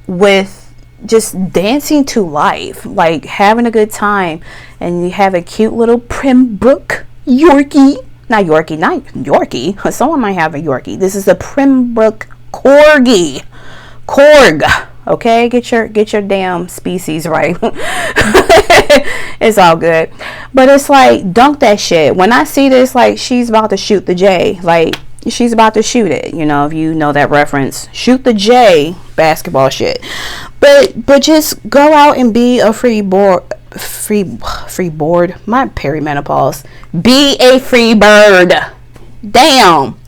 with just dancing to life, like having a good time, and you have a cute little Pembroke Yorkie. Not Yorkie. Someone might have a Yorkie. This is a Pembroke Corgi. Korg. Okay, get your damn species right. It's all good. But it's like, dunk that shit. When I see this, like, she's about to shoot the J. Like, she's about to shoot it. You know, if you know that reference. Shoot the J basketball shit. But just go out and be a free board. My perimenopause. Be a free bird. Damn.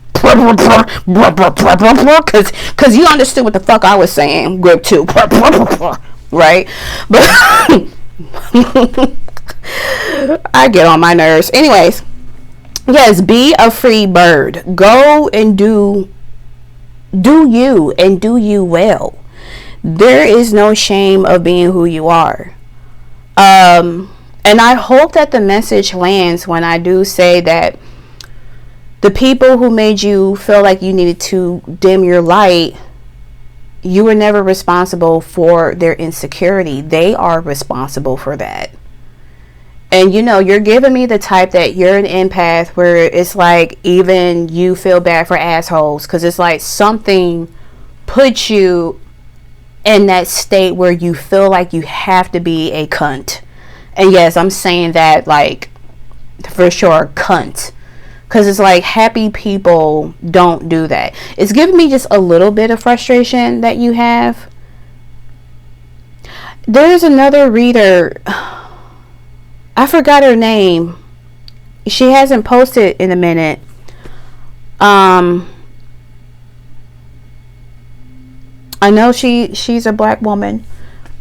Cause you understood what the fuck I was saying. Group 2. Right? But I get on my nerves. Anyways, yes, be a free bird. Go and do you, and do you well. There is no shame of being who you are. And I hope that the message lands when I do say that the people who made you feel like you needed to dim your light, you were never responsible for their insecurity. They are responsible for that. And you know, you're giving me the type that you're an empath where it's like even you feel bad for assholes, because it's like something puts you in that state where you feel like you have to be a cunt. And yes, I'm saying that like for sure, cunt. Because it's like happy people don't do that. It's giving me just a little bit of frustration that you have. There's another reader. I forgot her name. She hasn't posted in a minute. I know she's a black woman,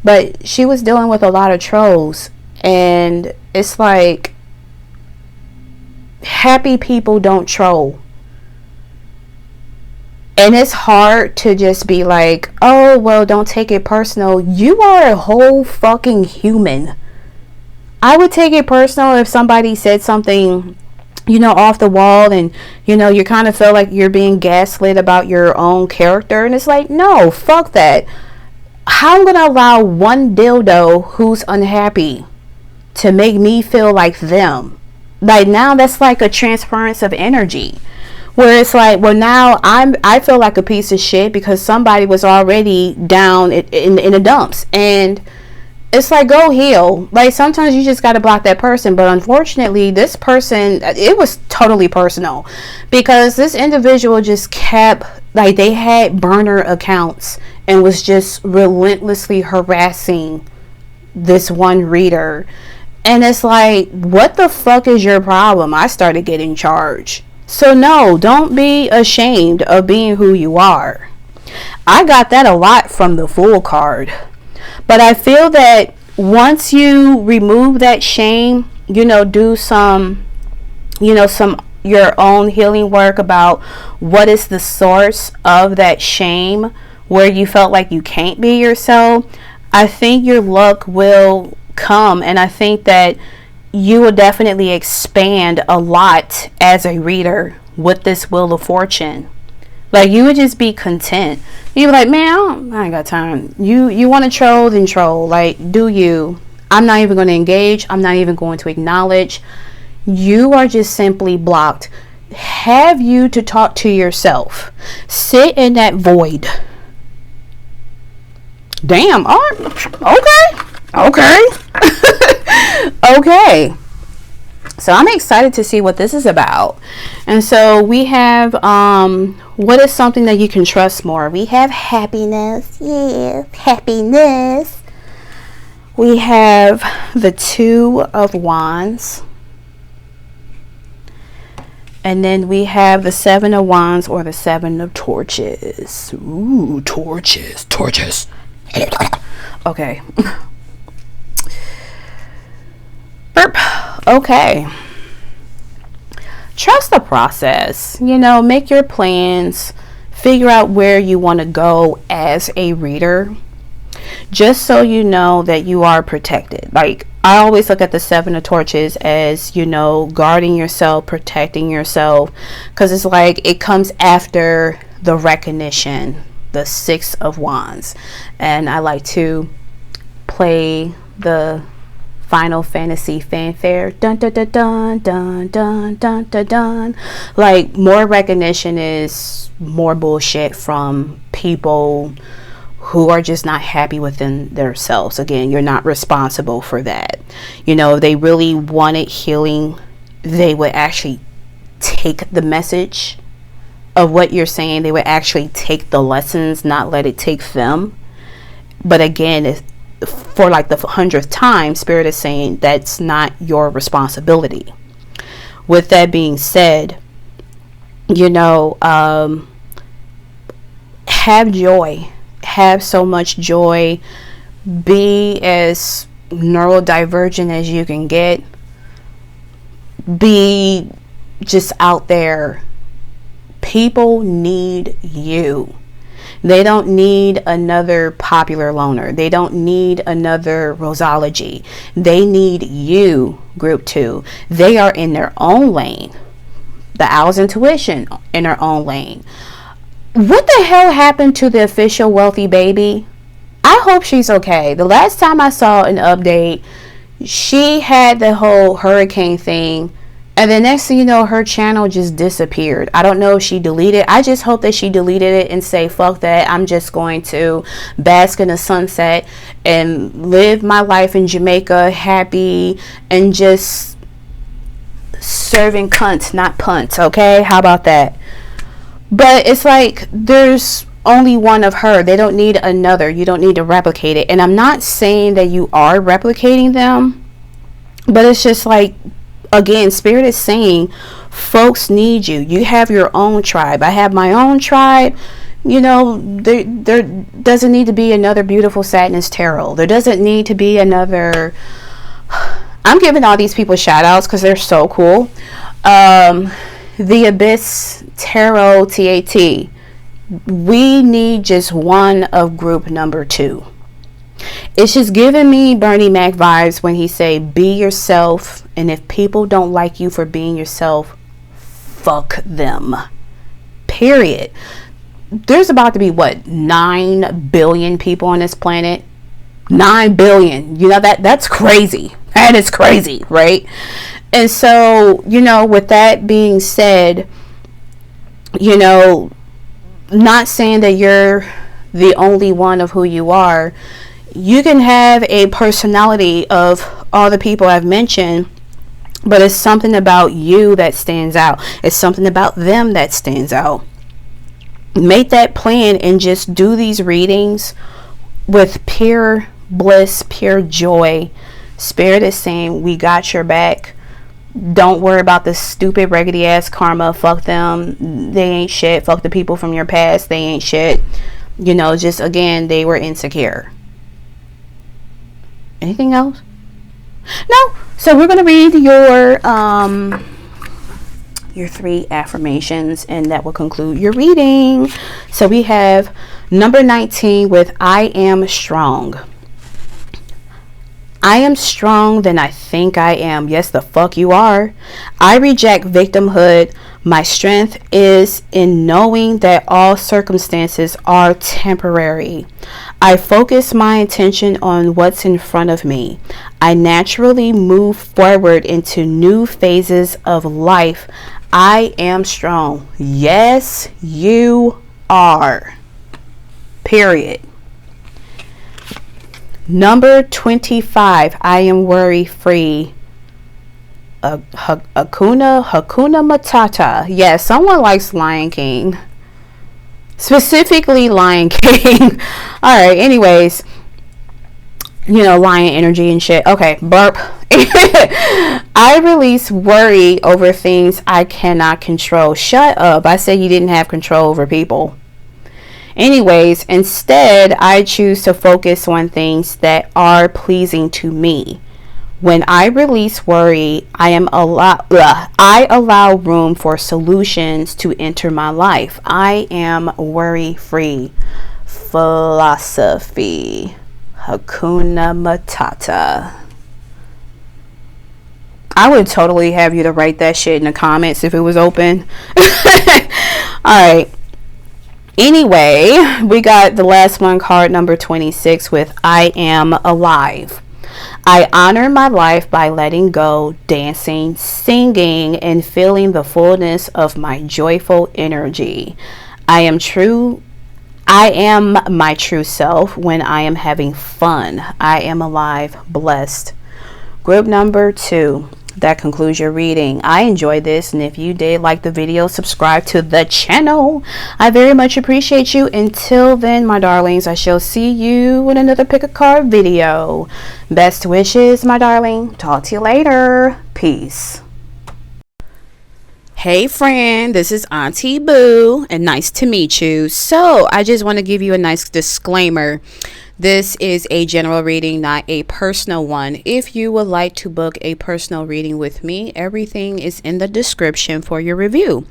but she was dealing with a lot of trolls. And it's like, happy people don't troll. And it's hard to just be like, oh, well, don't take it personal. You are a whole fucking human. I would take it personal if somebody said something, you know, off the wall, and, you know, you kind of feel like you're being gaslit about your own character. And it's like, no, fuck that. How am I going to allow one dildo who's unhappy to make me feel like them? Like, now that's like a transference of energy, where it's like, well, now I feel like a piece of shit because somebody was already down in the dumps. And it's like, go heal. Like, sometimes you just got to block that person. But unfortunately, this person, it was totally personal, because this individual just kept, like, they had burner accounts and was just relentlessly harassing this one reader. And it's like, what the fuck is your problem? I started getting charged. So no, don't be ashamed of being who you are. I got that a lot from the Fool card. But I feel that once you remove that shame, you know, do some your own healing work about what is the source of that shame, where you felt like you can't be yourself, I think your luck will come. And I think that you will definitely expand a lot as a reader with this Wheel of Fortune. Like, you would just be content. You'd be like, man, I ain't got time. You want to troll, then troll. Like, do you. I'm not even going to engage. I'm not even going to acknowledge. You are just simply blocked. Have you to talk to yourself. Sit in that void. Damn. Okay. Okay. So I'm excited to see what this is about. And so we have, what is something that you can trust more? We have happiness. Yeah, happiness. We have the Two of Wands. And then we have the Seven of Wands, or the Seven of Torches. Ooh, torches. Okay. Burp. Okay. Trust the process. You know, make your plans. Figure out where you want to go as a reader. Just so you know that you are protected. Like, I always look at the Seven of Torches as, you know, guarding yourself, protecting yourself. Because it's like it comes after the recognition, the Six of Wands. And I like to play the Final Fantasy fanfare. Dun dun dun dun dun dun dun dun dun. Like, more recognition is more bullshit from people who are just not happy within themselves. Again, you're not responsible for that. You know, if they really wanted healing, they would actually take the message of what you're saying. They would actually take the lessons, not let it take them. But again, for like the 100th time, Spirit is saying that's not your responsibility. With that being said, you know, have joy. Have so much joy. Be as neurodivergent as you can get. Be just out there. People need you. They don't need another PopularLoner. They don't need another Roseology. They need you, Group 2. They are in their own lane. The Owl's Intuition in her own lane. What the hell happened to the official wealthy baby? I hope she's okay. The last time I saw an update, she had the whole hurricane thing, and the next thing you know, her channel just disappeared. I don't know if she deleted. I just hope that she deleted it and say, fuck that. I'm just going to bask in the sunset and live my life in Jamaica happy and just serving cunts, not punts. Okay? How about that? But it's like, there's only one of her. They don't need another. You don't need to replicate it. And I'm not saying that you are replicating them, but it's just like, again, Spirit is saying folks need you. You have your own tribe. I have my own tribe. You know, there doesn't need to be another beautiful sadness tarot. There doesn't need to be another. I'm giving all these people shout outs because they're so cool. The Abyss Tarot TAT. We need just one of group number 2. It's just giving me Bernie Mac vibes when he say, be yourself, and if people don't like you for being yourself, fuck them. Period. There's about to be, what, 9 billion people on this planet? 9 billion. You know, that's crazy. That is crazy, right? And so, you know, with that being said, you know, not saying that you're the only one of who you are. You can have a personality of all the people I've mentioned, but it's something about you that stands out. It's something about them that stands out. Make that plan and just do these readings with pure bliss, pure joy. Spirit is saying, we got your back. Don't worry about the stupid raggedy ass karma. Fuck them. They ain't shit. Fuck the people from your past. They ain't shit. You know, just again, they were insecure. Anything else? No. So we're going to read your 3 affirmations, and that will conclude your reading. So we have number 19 with I am strong. I am strong than I think I am. Yes, the fuck you are. I reject victimhood. My strength is in knowing that all circumstances are temporary. I focus my attention on what's in front of me. I naturally move forward into new phases of life. I am strong. Yes, you are. Period. Number 25, I am worry free. Hakuna Matata. Yes, someone likes Lion King. Specifically Lion King. Alright, anyways. You know, lion energy and shit. Okay, burp. I release worry over things I cannot control. Shut up. I said you didn't have control over people. Anyways, instead, I choose to focus on things that are pleasing to me. When I release worry, I allow room for solutions to enter my life. I am worry-free. Philosophy. Hakuna Matata. I would totally have you to write that shit in the comments if it was open. Alright. Anyway, we got the last one, card number 26, with I am alive. I honor my life by letting go, dancing, singing, and feeling the fullness of my joyful energy. I am my true self when I am having fun. I am alive, blessed. Group number 2. That concludes your reading. I enjoyed this, and if you did like the video, subscribe to the channel. I very much appreciate you. Until then, my darlings, I shall see you in another pick a card video. Best wishes, my darling. Talk to you later. Peace. Hey friend, this is Auntie Boo, and nice to meet you. So I just want to give you a nice disclaimer. This is a general reading, not a personal one. If you would like to book a personal reading with me, everything is in the description for your review.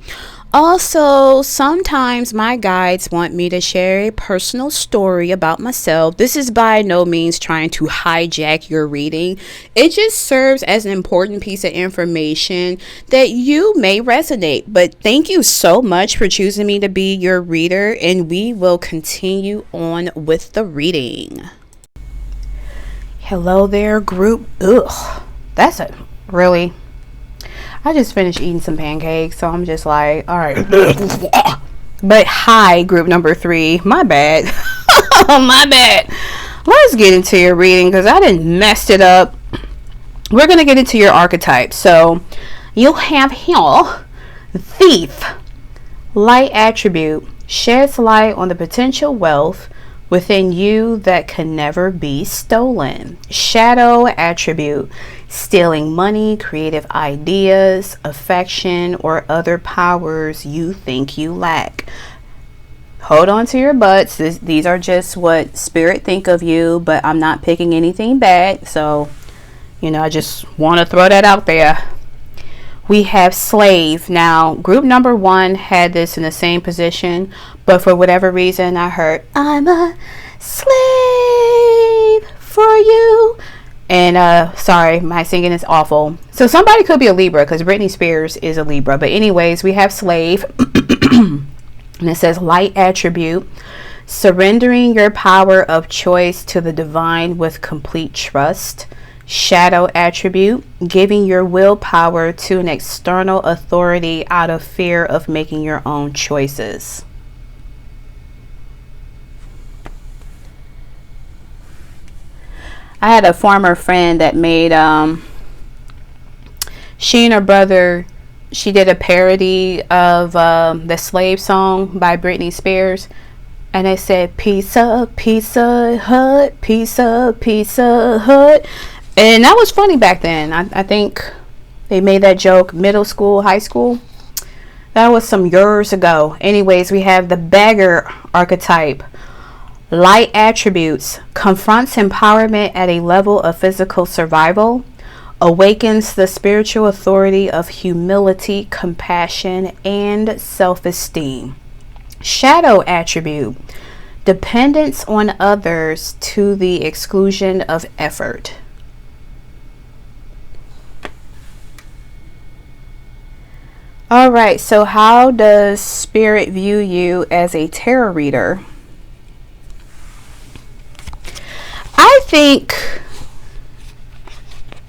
Also, sometimes my guides want me to share a personal story about myself. This is by no means trying to hijack your reading. It just serves as an important piece of information that you may resonate. But thank you so much for choosing me to be your reader, and we will continue on with the reading. Hello there, group. Ugh, that's a really... I just finished eating some pancakes, so I'm just like, all right. But hi, group number 3. My bad. My bad. Let's get into your reading because I didn't messed it up. We're going to get into your archetype. So you'll have here, Thief. Light attribute. Sheds light on the potential wealth within you that can never be stolen. Shadow attribute. Stealing money, creative ideas, affection, or other powers you think you lack. Hold on to your butts. These are just what spirit think of you, but I'm not picking anything bad. So, you know, I just want to throw that out there. We have slave. Now, group number 1 had this in the same position, but for whatever reason, I heard, I'm a slave for you. And sorry, my singing is awful. So somebody could be a Libra because Britney Spears is a Libra. But anyways, we have slave. And it says light attribute. Surrendering your power of choice to the divine with complete trust. Shadow attribute. Giving your willpower to an external authority out of fear of making your own choices. I had a former friend that made, she and her brother, she did a parody of the Slave song by Britney Spears. And it said, Pizza, Pizza Hut, Pizza, Pizza Hut. And that was funny back then. I think they made that joke middle school, high school. That was some years ago. Anyways, we have the beggar archetype. Light attributes. Confronts empowerment at a level of physical survival. Awakens the spiritual authority of humility, compassion, and self-esteem. Shadow attribute. Dependence on others to the exclusion of effort. Alright, so how does Spirit view you as a tarot reader? I think,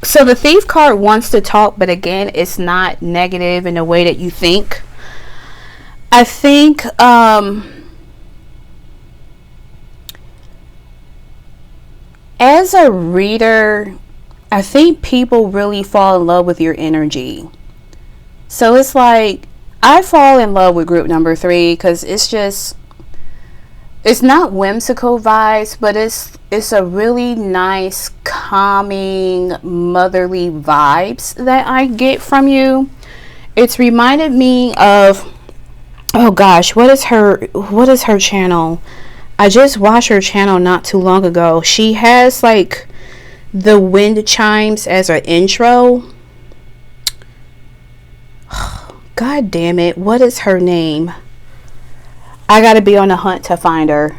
so the Thief card wants to talk, but again, it's not negative in the way that you think. I think, as a reader, I think people really fall in love with your energy. So it's like, I fall in love with group number 3 because it's not whimsical vibes, but it's a really nice, calming, motherly vibes that I get from you. It's reminded me of, oh gosh, what is her channel? I just watched her channel not too long ago. She has like the wind chimes as an intro. God damn it, what is her name? I gotta be on the hunt to find her.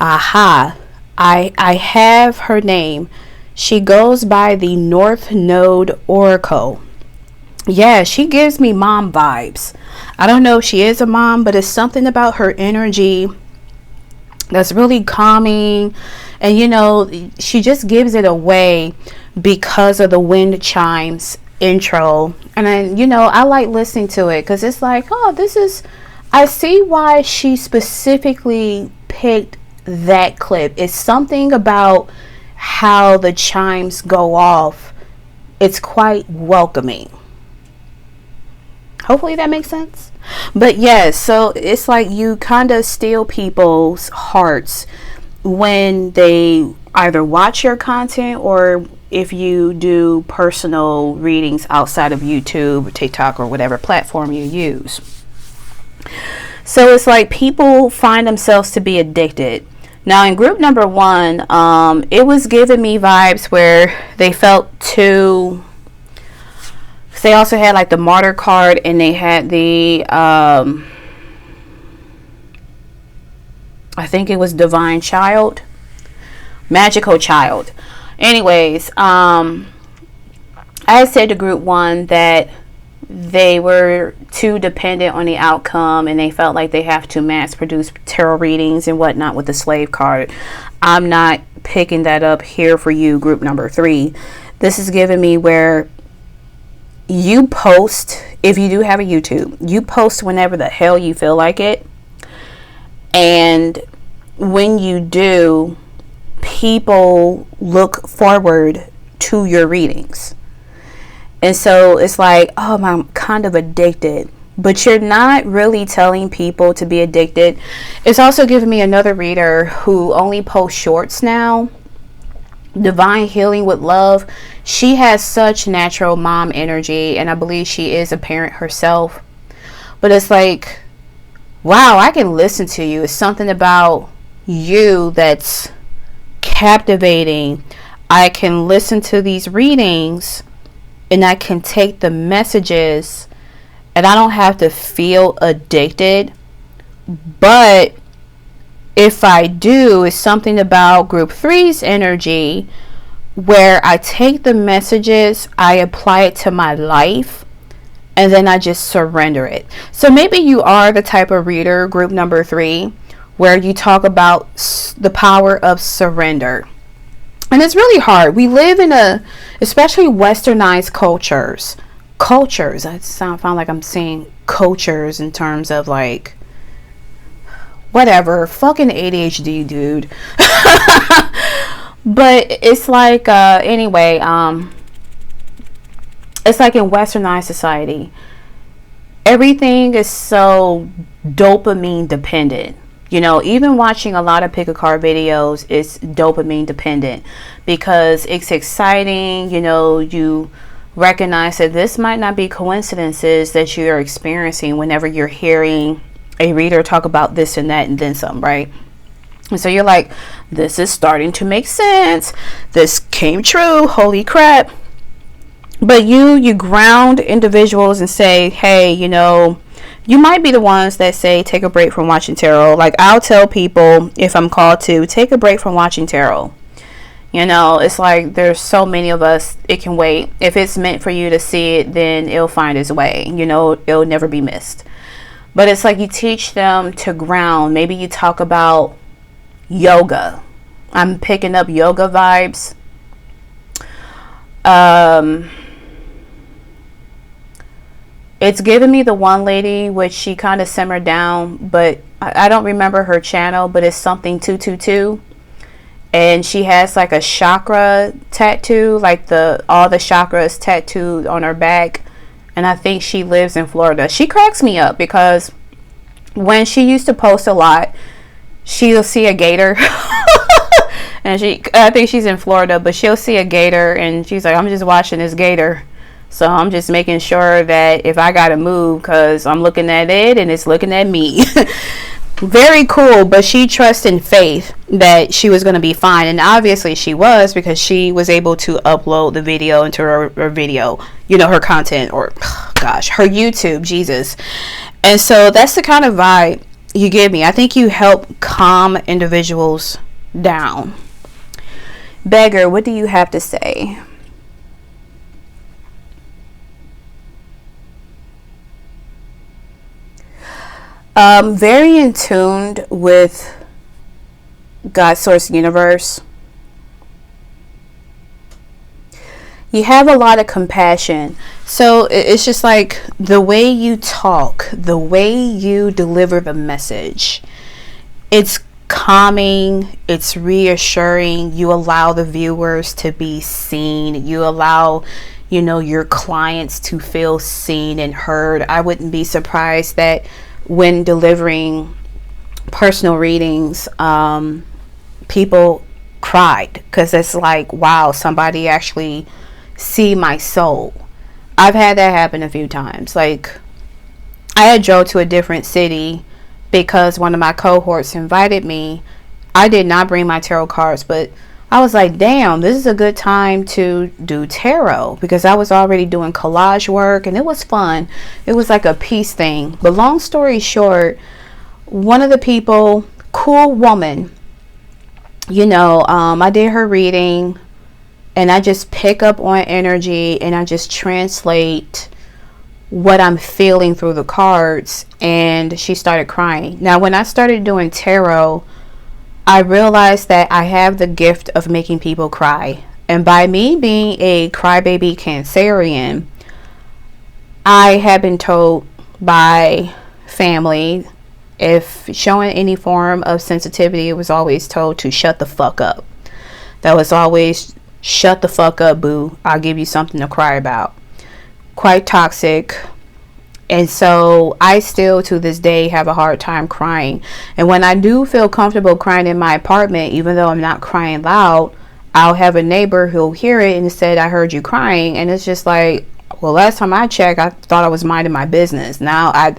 Aha, I have her name. She goes by the North Node Oracle. Yeah, she gives me mom vibes. I don't know if she is a mom, but it's something about her energy that's really calming. And you know, she just gives it away because of the wind chimes intro. And then, you know, I like listening to it because it's like, oh, I see why she specifically picked that clip. It's something about how the chimes go off. It's quite welcoming. Hopefully that makes sense. But yes, so it's like you kind of steal people's hearts when they either watch your content or if you do personal readings outside of YouTube or TikTok or whatever platform you use. So it's like people find themselves to be addicted. Now in group number 1, it was giving me vibes where they felt too. They also had like the martyr card, and they had the I think it was divine child, magical child. Anyways, I said to group 1 that they were too dependent on the outcome, and they felt like they have to mass produce tarot readings and whatnot with the slave card. I'm not picking that up here for you, group number 3. This is giving me where you post, if you do have a YouTube, you post whenever the hell you feel like it. And when you do, people look forward to your readings. And so it's like, oh, I'm kind of addicted. But you're not really telling people to be addicted. It's also giving me another reader who only posts shorts now. Divine Healing with Love. She has such natural mom energy, and I believe she is a parent herself. But it's like, wow, I can listen to you. It's something about you that's captivating. I can listen to these readings and I can take the messages, and I don't have to feel addicted. But if I do, it's something about group 3's energy where I take the messages, I apply it to my life, and then I just surrender it. So maybe you are the type of reader, group number 3, where you talk about the power of surrender. And it's really hard. We live in especially westernized cultures. I sound like I'm saying cultures in terms of like, whatever, fucking ADHD, dude. But it's like, anyway, it's like in westernized society, everything is so dopamine dependent. You know, even watching a lot of pick a card videos is dopamine dependent because it's exciting. You know, you recognize that this might not be coincidences that you're experiencing whenever you're hearing a reader talk about this and that and then some, right? And so you're like, this is starting to make sense. This came true. Holy crap. But you ground individuals and say, hey, you know, you might be the ones that say take a break from watching tarot. Like I'll tell people if I'm called to take a break from watching tarot. You know, it's like there's so many of us, it can wait. If it's meant for you to see it, then it'll find its way. You know, it'll never be missed. But it's like you teach them to ground. Maybe you talk about yoga. I'm picking up yoga vibes. It's giving me the one lady, which she kind of simmered down, but I don't remember her channel, but it's something 222. and she has like a chakra tattoo, like all the chakras tattooed on her back. And I think she lives in Florida. She cracks me up because when she used to post a lot, she'll see a gator. And I think she's in Florida, but she'll see a gator and she's like, I'm just watching this gator. So I'm just making sure that if I gotta move, because I'm looking at it and it's looking at me. Very cool, but she trusts in faith that she was going to be fine, and obviously she was, because she was able to upload the video into her video, her content, or gosh, her YouTube, Jesus. And so that's the kind of vibe you give me. I think you help calm individuals down. Beggar, what do you have to say? Very in tune with God, Source, Universe. You have a lot of compassion. So it's just like the way you talk, the way you deliver the message. It's calming, it's reassuring. You allow the viewers to be seen. You allow, your clients to feel seen and heard. I wouldn't be surprised that when delivering personal readings, people cried, because it's like, wow, somebody actually see my soul. I've had that happen a few times. Like, I had drove to a different city because one of my cohorts invited me. I did not bring my tarot cards, but I was like, damn, this is a good time to do tarot, because I was already doing collage work and it was fun. It was like a peace thing. But long story short, one of the people, cool woman, I did her reading and I just pick up on energy and I just translate what I'm feeling through the cards, and she started crying. Now, when I started doing tarot, I realized that I have the gift of making people cry. And by me being a crybaby Cancerian, I have been told by family, if showing any form of sensitivity, it was always told to shut the fuck up. That was always, shut the fuck up, boo. I'll give you something to cry about. Quite toxic. And so I still to this day have a hard time crying. And when I do feel comfortable crying in my apartment, even though I'm not crying loud, I'll have a neighbor who'll hear it and said, I heard you crying. And it's just like, well, last time I checked, I thought I was minding my business. Now I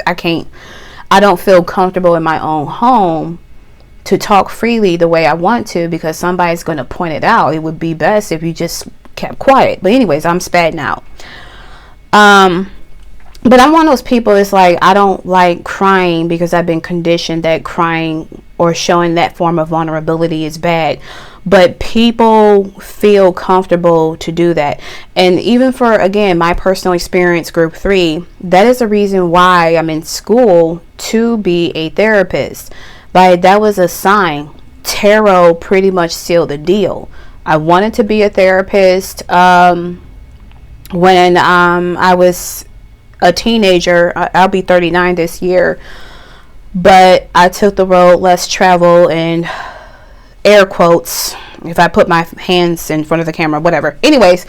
don't feel comfortable in my own home to talk freely the way I want to, because somebody's going to point it out. It would be best if you just kept quiet. But anyways, I'm spatting out. But I'm one of those people, it's like, I don't like crying because I've been conditioned that crying or showing that form of vulnerability is bad. But people feel comfortable to do that. And even for, again, my personal experience, group 3, that is the reason why I'm in school to be a therapist. Like, that was a sign. Tarot pretty much sealed the deal. I wanted to be a therapist when I was a teenager. I'll be 39 this year, but I took the road less traveled, and air quotes if I put my hands in front of the camera, whatever. Anyways,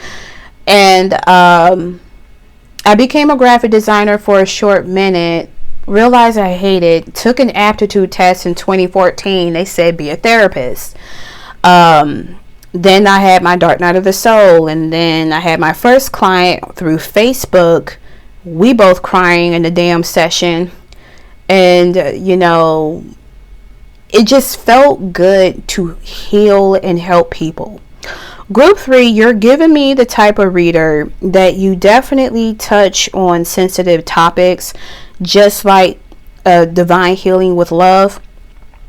and I became a graphic designer for a short minute, realized I hated, took an aptitude test in 2014. They said be a therapist. Then I had my dark night of the soul, and then I had my first client through Facebook. We both crying in the damn session, and it just felt good to heal and help people. Group 3, you're giving me the type of reader that you definitely touch on sensitive topics, just like Divine Healing with Love.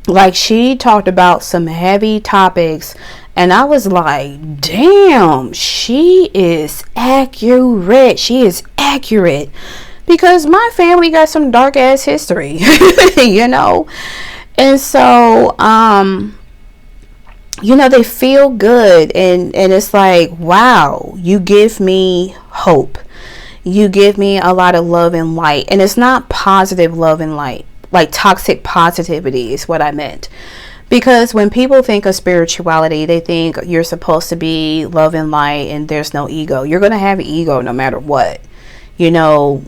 Like, she talked about some heavy topics, and I was like, damn, she is accurate. She is accurate, because my family got some dark ass history, And so, they feel good, and it's like, wow, you give me hope. You give me a lot of love and light, and it's not positive love and light, like toxic positivity is what I meant. Because when people think of spirituality, they think you're supposed to be love and light and there's no ego. You're going to have ego no matter what. You know,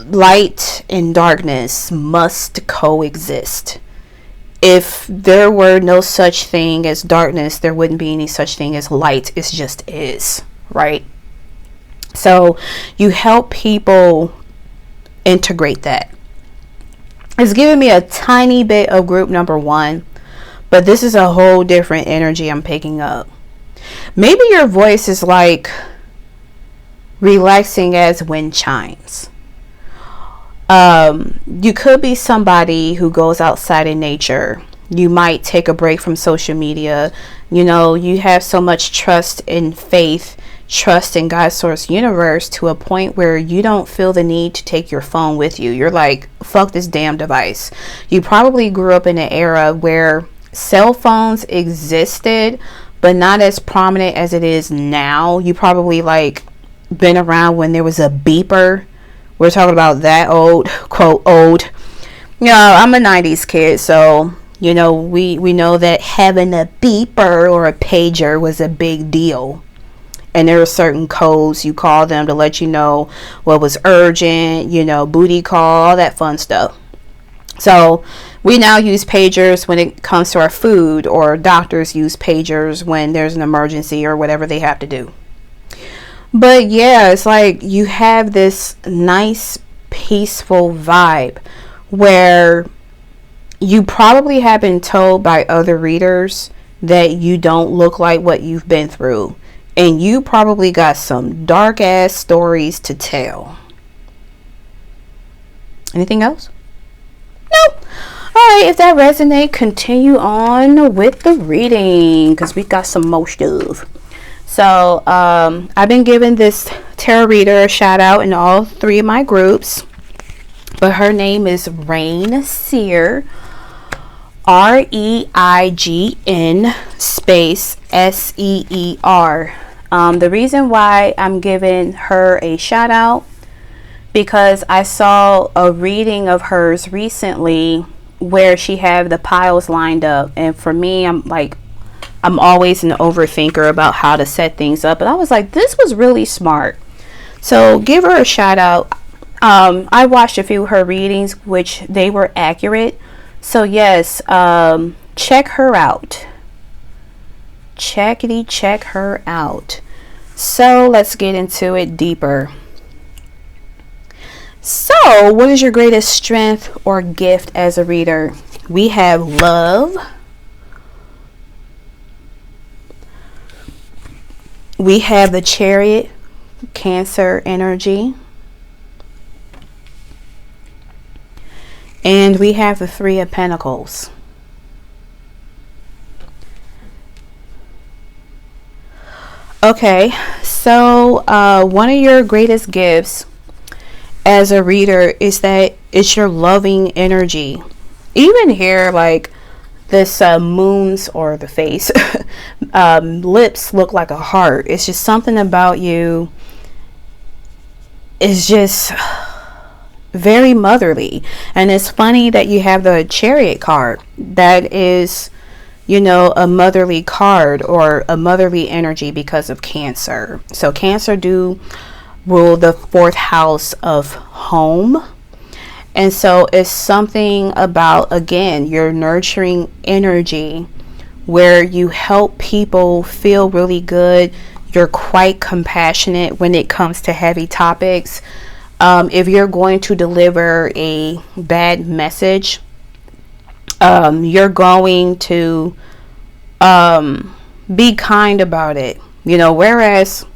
light and darkness must coexist. If there were no such thing as darkness, there wouldn't be any such thing as light. It just is, right? So you help people integrate that. It's giving me a tiny bit of group number 1, but this is a whole different energy I'm picking up. Maybe your voice is like relaxing as wind chimes. You could be somebody who goes outside in nature. You might take a break from social media. You know, you have so much trust and faith, trust in God's source universe to a point where you don't feel the need to take your phone with you. You're like, fuck this damn device. You probably grew up in an era where cell phones existed, but not as prominent as it is now. You probably like been around when there was a beeper. We're talking about that old, quote, old. You know, I'm a 90s kid, so, you know, we know that having a beeper or a pager was a big deal. And there are certain codes you call them to let you know what was urgent, you know, booty call, all that fun stuff. So we now use pagers when it comes to our food, or doctors use pagers when there's an emergency or whatever they have to do. But yeah, it's like you have this nice, peaceful vibe where you probably have been told by other readers that you don't look like what you've been through. And you probably got some dark ass stories to tell. Anything else? No. Alright, if that resonates, continue on with the reading, because we got some more stuff. So, I've been giving this tarot reader a shout out in all 3 of my groups. But her name is Seer. REIGN space SEER. The reason why I'm giving her a shout out, because I saw a reading of hers recently where she had the piles lined up, and for me, I'm always an overthinker about how to set things up, and I was like, this was really smart. So give her a shout out. I watched a few of her readings, which they were accurate. So yes, check her out. Check her out. So let's get into it deeper. So what is your greatest strength or gift as a reader? We have love. We have the Chariot, Cancer energy. And we have the 3 of Pentacles. Okay, so one of your greatest gifts as a reader is that it's your loving energy. Even here, like this moon's, or the face, lips look like a heart. It's just something about you is just very motherly. And it's funny that you have the Chariot card. That is, you know, a motherly card or a motherly energy because of Cancer. So Cancer do rule the 4th house of home. And so it's something about, again, your nurturing energy where you help people feel really good. You're quite compassionate when it comes to heavy topics. If you're going to deliver a bad message, you're going to be kind about it, you know. Whereas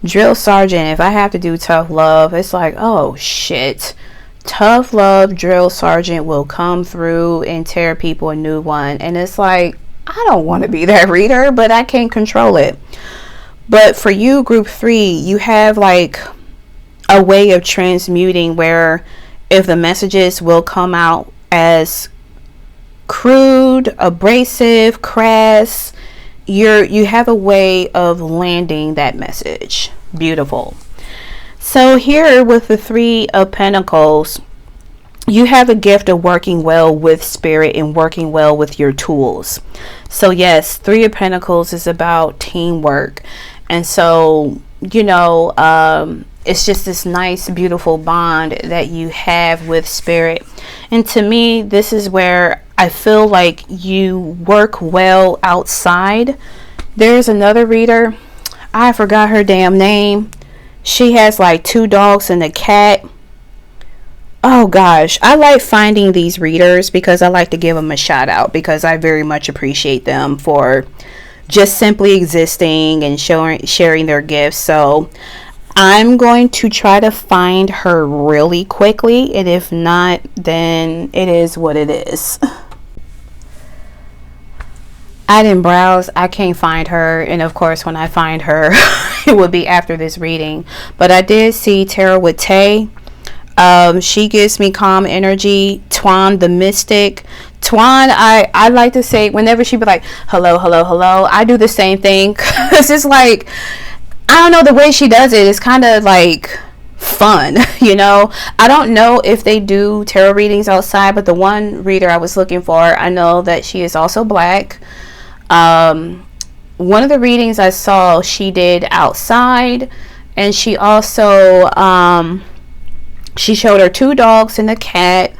Drill Sergeant, if I have to do tough love, it's like, oh shit, tough love Drill Sergeant will come through and tear people a new one. And it's like, I don't want to be that reader, but I can't control it. But for you, group 3, you have like a way of transmuting where if the messages will come out as crude, abrasive, crass, you have a way of landing that message. Beautiful. So here with the 3 of Pentacles, you have a gift of working well with spirit and working well with your tools. So yes, Three of Pentacles is about teamwork. And so, you know, it's just this nice, beautiful bond that you have with spirit. And to me, this is where I feel like you work well outside. There's another reader. I forgot her damn name. She has like 2 dogs and a cat. Oh gosh, I like finding these readers because I like to give them a shout out, because I very much appreciate them for just simply existing and sharing their gifts. So I'm going to try to find her really quickly, and if not, then it is what it is. I didn't browse, I can't find her, and of course when I find her it will be after this reading. But I did see Tarot with Tay. She gives me calm energy. Twan The Mystik. Twan, I like to say, whenever she be like, hello, hello, hello, I do the same thing. It's just like, I don't know, the way she does it is kind of like fun, you know. I don't know if they do tarot readings outside, but the one reader I was looking for, I know that she is also black. One of the readings I saw, she did outside, and she also she showed her 2 dogs and a cat,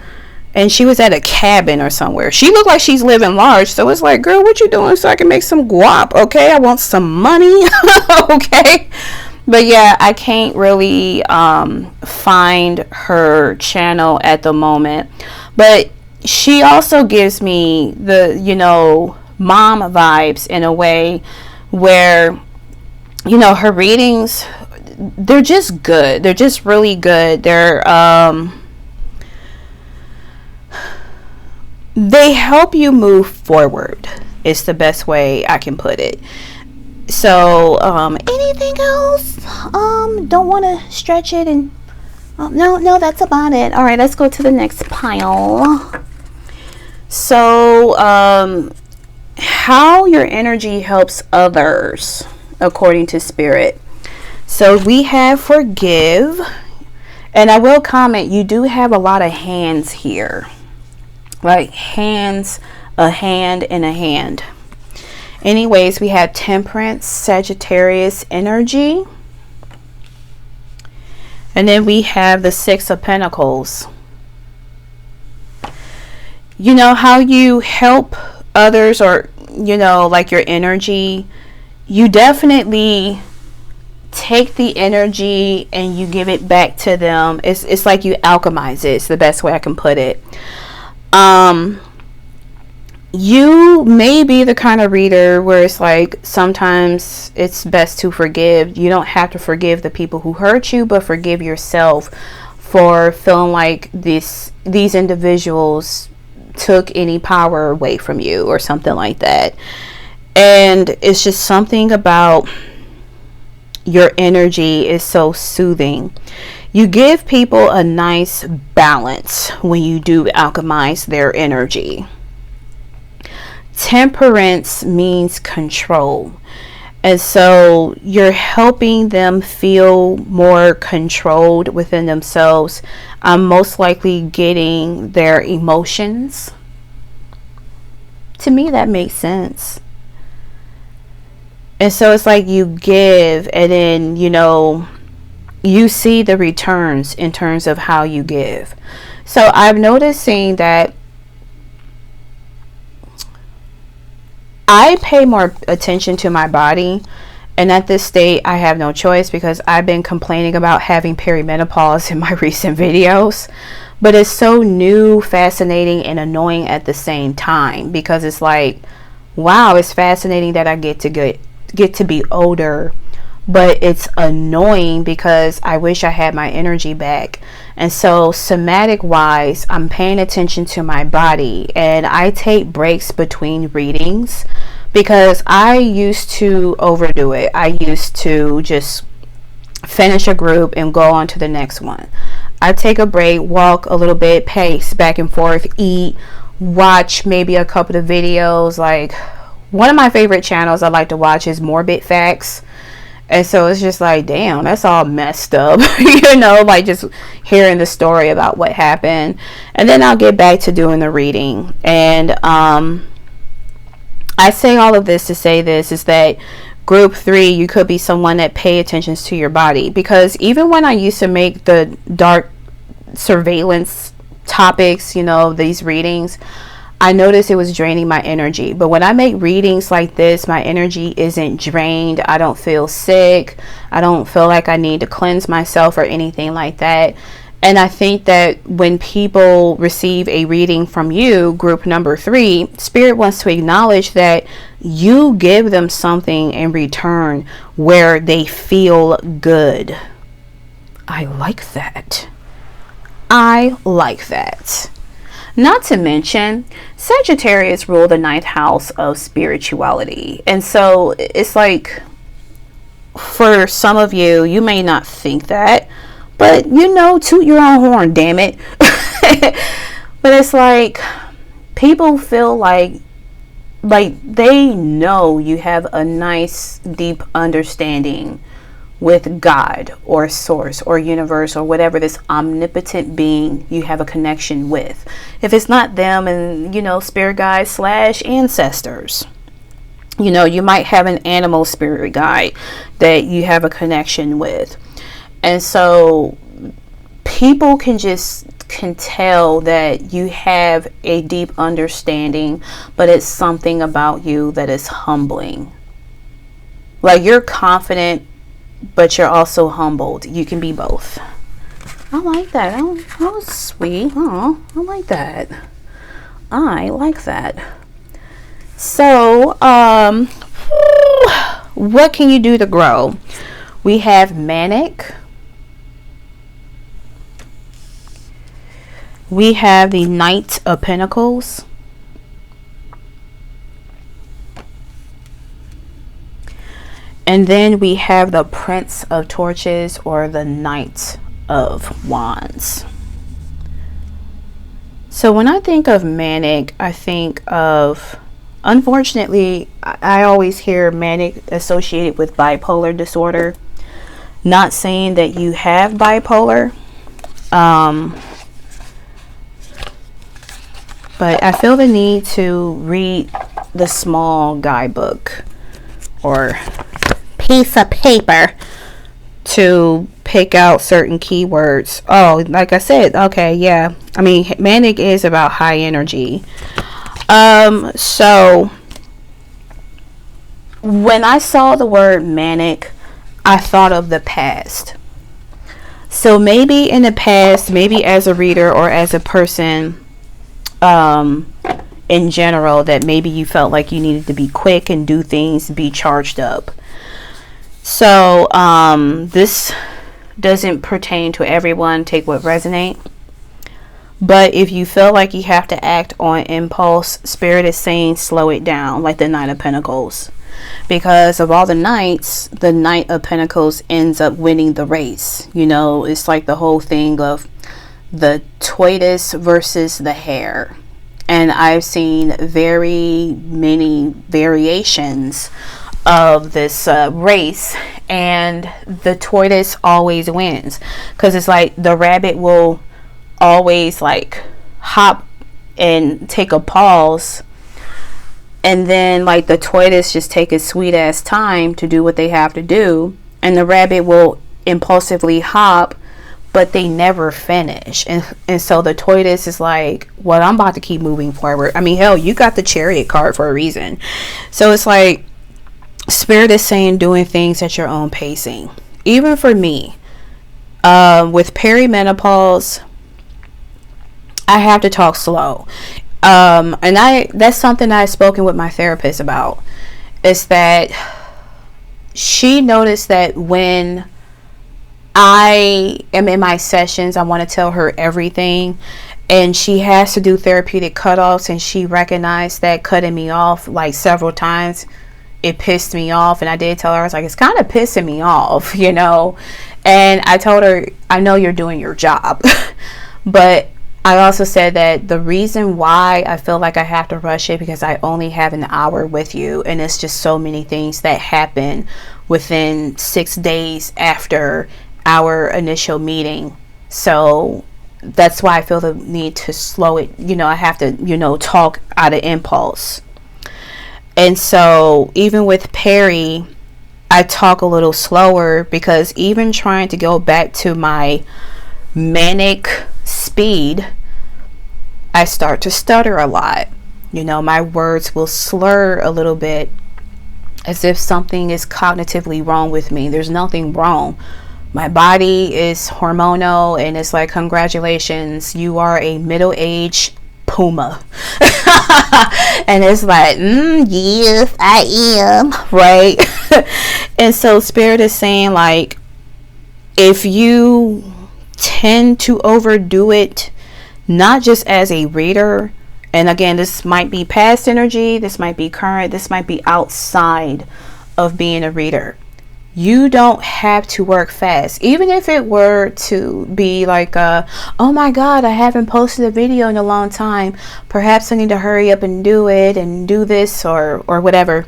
and she was at a cabin or somewhere. She looked like she's living large, so it's like, girl, what you doing so I can make some guap? Okay, I want some money. Okay, but yeah, I can't really find her channel at the moment. But she also gives me the, you know, mom vibes in a way where, you know, her readings, they're just good. They're just really good. They help you move forward. It's the best way I can put it. So anything else? Don't want to stretch it, and no, that's about it. All right, let's go to the next pile. So how your energy helps others according to spirit. So we have forgive, and I will comment, you do have a lot of hands here, like hands, a hand, and a hand. Anyways, we have temperance, Sagittarius energy, and then we have the 6 of Pentacles. You know how you help others, or, you know, like your energy, you definitely take the energy and you give it back to them. It's like you alchemize it. It's the best way I can put it. You may be the kind of reader where it's like, sometimes it's best to forgive. You don't have to forgive the people who hurt you, but forgive yourself for feeling like these individuals took any power away from you or something like that. And it's just something about your energy is so soothing. You give people a nice balance when you do alchemize their energy. Temperance means control. And so you're helping them feel more controlled within themselves. I'm most likely getting their emotions. To me, that makes sense. And so it's like you give, and then, you know, you see the returns in terms of how you give. So I'm noticing that I pay more attention to my body, and at this state I have no choice, because I've been complaining about having perimenopause in my recent videos. But it's so new, fascinating, and annoying at the same time, because it's like, wow, it's fascinating that I get to be older, but it's annoying because I wish I had my energy back. And so somatic wise, I'm paying attention to my body, and I take breaks between readings, because I used to overdo it. I used to just finish a group and go on to the next one. I take a break, walk a little bit, pace back and forth, eat, watch maybe a couple of videos. Like, one of my favorite channels I like to watch is Morbid Facts. And so it's just like, damn, that's all messed up. You know, like just hearing the story about what happened. And then I'll get back to doing the reading. And I say all of this to say this is that group 3, you could be someone that pay attention to your body. Because even when I used to make the dark surveillance topics, you know, these readings, I noticed it was draining my energy. But when I make readings like this, my energy isn't drained. I don't feel sick. I don't feel like I need to cleanse myself or anything like that. And I think that when people receive a reading from you, group number 3, Spirit wants to acknowledge that you give them something in return where they feel good. I like that. I like that. Not to mention, Sagittarius rule the 9th house of spirituality. And so it's like, for some of you, you may not think that, but you know, toot your own horn, damn it. But it's like, people feel like they know you have a nice, deep understanding with God or source or universe or whatever this omnipotent being you have a connection with. If it's not them and, you know, spirit guides / ancestors, you know, you might have an animal spirit guide that you have a connection with. And so people can tell that you have a deep understanding, but it's something about you that is humbling. Like, you're confident, but you're also humbled. You can be both. I like that. Oh, that was sweet. Oh, I like that. I like that. So, what can you do to grow? We have Manic. We have the Knight of Pentacles. And then we have the Prince of Torches, or the Knight of Wands. So when I think of Manic, I think of, unfortunately, I always hear Manic associated with bipolar disorder. Not saying that you have bipolar. But I feel the need to read the small guidebook or piece of paper to pick out certain keywords. Oh, like I said, okay, yeah. I mean, Manic is about high energy. So when I saw the word Manic, I thought of the past. So maybe in the past, maybe as a reader or as a person, in general, that maybe you felt like you needed to be quick and do things, be charged up. So this doesn't pertain to everyone. Take what resonate. But if you feel like you have to act on impulse, Spirit is saying slow it down, like the Knight of Pentacles. Because of all the knights, the Knight of Pentacles ends up winning the race. You know, it's like the whole thing of the tortoise versus the hare. And I've seen very many variations of this race, and the tortoise always wins, because it's like the rabbit will always like hop and take a pause, and then like the tortoise just take its sweet ass time to do what they have to do, and the rabbit will impulsively hop, but they never finish. And so the tortoise is like, well, I'm about to keep moving forward. I mean, hell, you got the Chariot card for a reason. So it's like Spirit is saying doing things at your own pacing. Even for me, with perimenopause, I have to talk slow. And that's something I've spoken with my therapist about, is that she noticed that when I am in my sessions, I want to tell her everything, and she has to do therapeutic cutoffs, and she recognized that cutting me off like several times, it pissed me off. And I did tell her, I was like, it's kind of pissing me off, you know. And I told her, I know you're doing your job. But I also said that the reason why I feel like I have to rush it, because I only have an hour with you, and it's just so many things that happen within 6 days after our initial meeting. So that's why I feel the need to slow it. I have to, talk out of impulse. And so even with Perry, I talk a little slower, because even trying to go back to my manic speed, I start to stutter a lot. My words will slur a little bit, as if something is cognitively wrong with me. There's nothing wrong. My body is hormonal, and it's like, congratulations, you are a middle-aged puma. And it's like, yes, I am, right? And so Spirit is saying, like, if you tend to overdo it, not just as a reader, and again, this might be past energy, this might be current, this might be outside of being a reader. You don't have to work fast. Even if it were to be like, oh my God, I haven't posted a video in a long time. Perhaps I need to hurry up and do it and do this or whatever.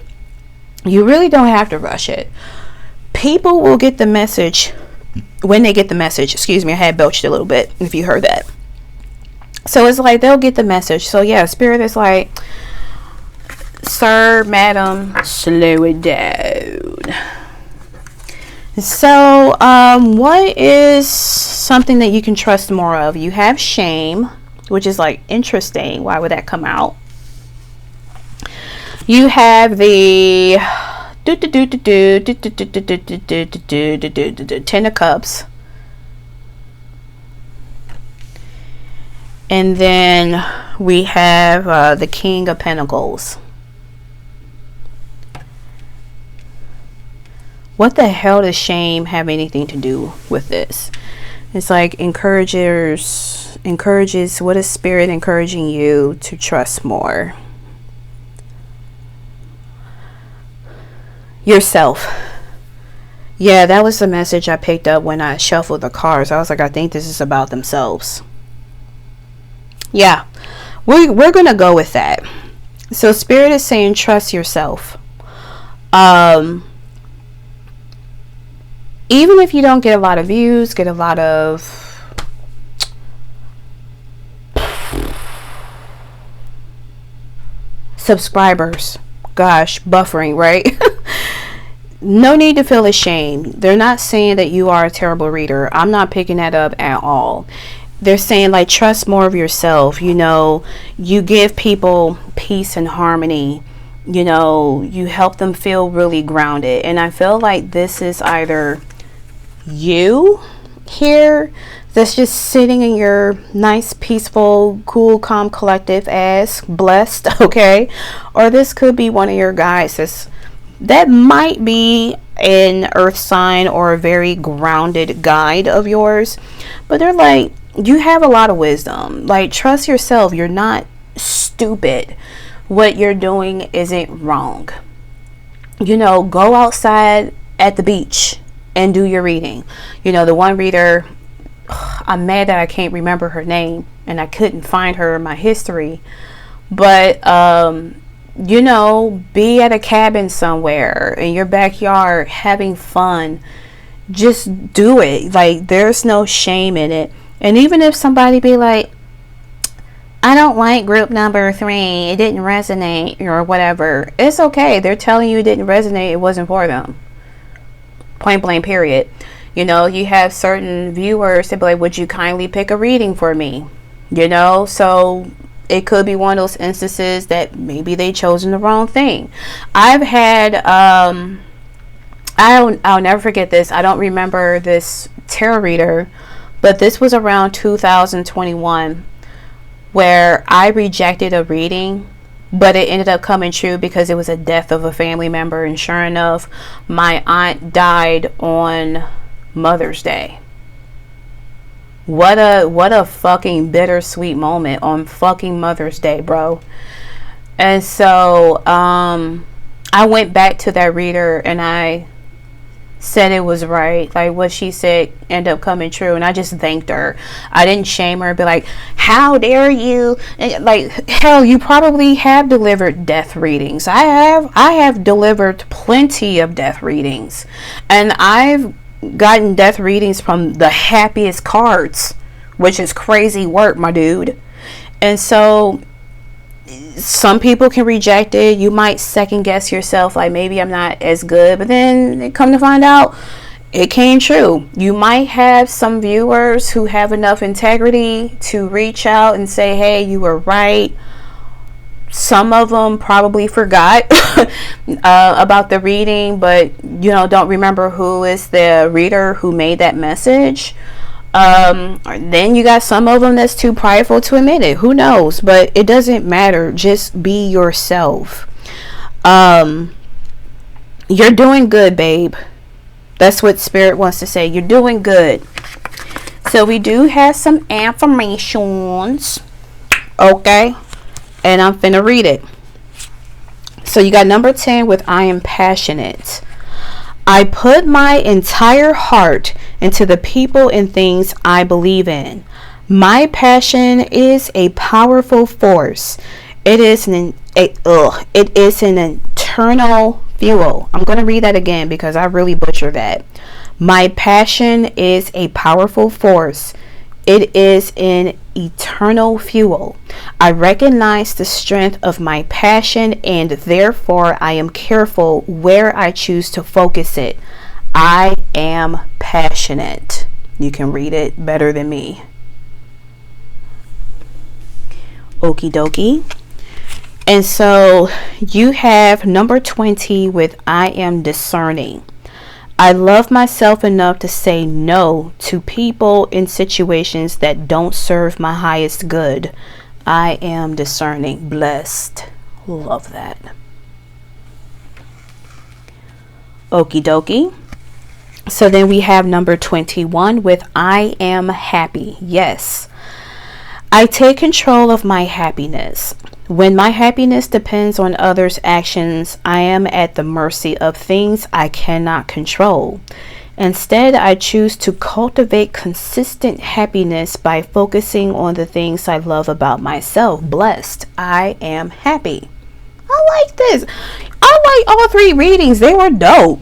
You really don't have to rush it. People will get the message when they get the message. Excuse me, I had belched a little bit if you heard that. So it's like they'll get the message. So yeah, Spirit is like, sir, madam, slow it down. So what is something that you can trust more of? You have shame, which is like interesting. Why would that come out? You have the Ten of Cups. And then we have the King of Pentacles. What the hell does shame have anything to do with this? It's like encourages. What is Spirit encouraging you to trust more? Yourself. Yeah, that was the message I picked up when I shuffled the cards. I was like, I think this is about themselves. Yeah, we're gonna go with that. So Spirit is saying trust yourself. Even if you don't get a lot of views, get a lot of subscribers, gosh, buffering, right? No need to feel ashamed. They're not saying that you are a terrible reader. I'm not picking that up at all. They're saying, like, trust more of yourself. You give people peace and harmony. You help them feel really grounded. And I feel like this is either you here that's just sitting in your nice, peaceful, cool, calm, collective ass, blessed, okay? Or this could be one of your guys that might be an earth sign or a very grounded guide of yours. But they're like, you have a lot of wisdom. Like, trust yourself. You're not stupid. What you're doing isn't wrong. Go outside at the beach and do your reading. The one reader, I'm mad that I can't remember her name and I couldn't find her in my history. But, be at a cabin somewhere in your backyard having fun. Just do it. Like, there's no shame in it. And even if somebody be like, I don't like group number 3, it didn't resonate or whatever, it's okay. They're telling you it didn't resonate, it wasn't for them. Point blank, period. You have certain viewers that be like, would you kindly pick a reading for me? So it could be one of those instances that maybe they chosen the wrong thing. I've had I'll never forget this. I don't remember this tarot reader, but this was around 2021 where I rejected a reading, but it ended up coming true because it was a death of a family member. And sure enough, my aunt died on Mother's Day. What a fucking bittersweet moment on fucking Mother's Day, bro. And so I went back to that reader and I said it was right. Like what she said ended up coming true, and I just thanked her. I didn't shame her and be like, how dare you? And like, hell, you probably have delivered death readings. I have delivered plenty of death readings, and I've gotten death readings from the happiest cards, which is crazy work, my dude. And so some people can reject it. You might second guess yourself, like maybe I'm not as good, but then come to find out it came true. You might have some viewers who have enough integrity to reach out and say, hey, you were right. Some of them probably forgot about the reading, but don't remember who is the reader who made that message. Then you got some of them that's too prideful to admit it. Who knows? But it doesn't matter. Just be yourself. You're doing good, babe. That's what Spirit wants to say. You're doing good. So we do have some affirmations. Okay. And I'm finna read it. So you got number 10 with I am passionate. I put my entire heart into the people and things I believe in. My passion is a powerful force. It is an internal fuel. I'm going to read that again because I really butchered that. My passion is a powerful force. It is an eternal fuel. I recognize the strength of my passion, and therefore I am careful where I choose to focus it. I am passionate. You can read it better than me. Okie dokie. And so you have number 20 with I am discerning. I love myself enough to say no to people in situations that don't serve my highest good. I am discerning. Blessed. Love that. Okie dokie. So then we have number 21 with I am happy. Yes. I take control of my happiness. When my happiness depends on others' actions, I am at the mercy of things I cannot control. Instead, I choose to cultivate consistent happiness by focusing on the things I love about myself. Blessed. I am happy. I like this. I like all three readings. They were dope.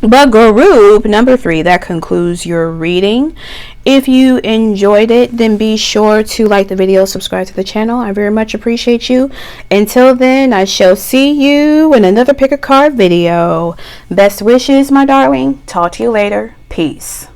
But group number 3, that concludes your reading. If you enjoyed it, then be sure to like the video, subscribe to the channel. I very much appreciate you. Until then, I shall see you in another pick a card video. Best wishes, my darling. Talk to you later. Peace.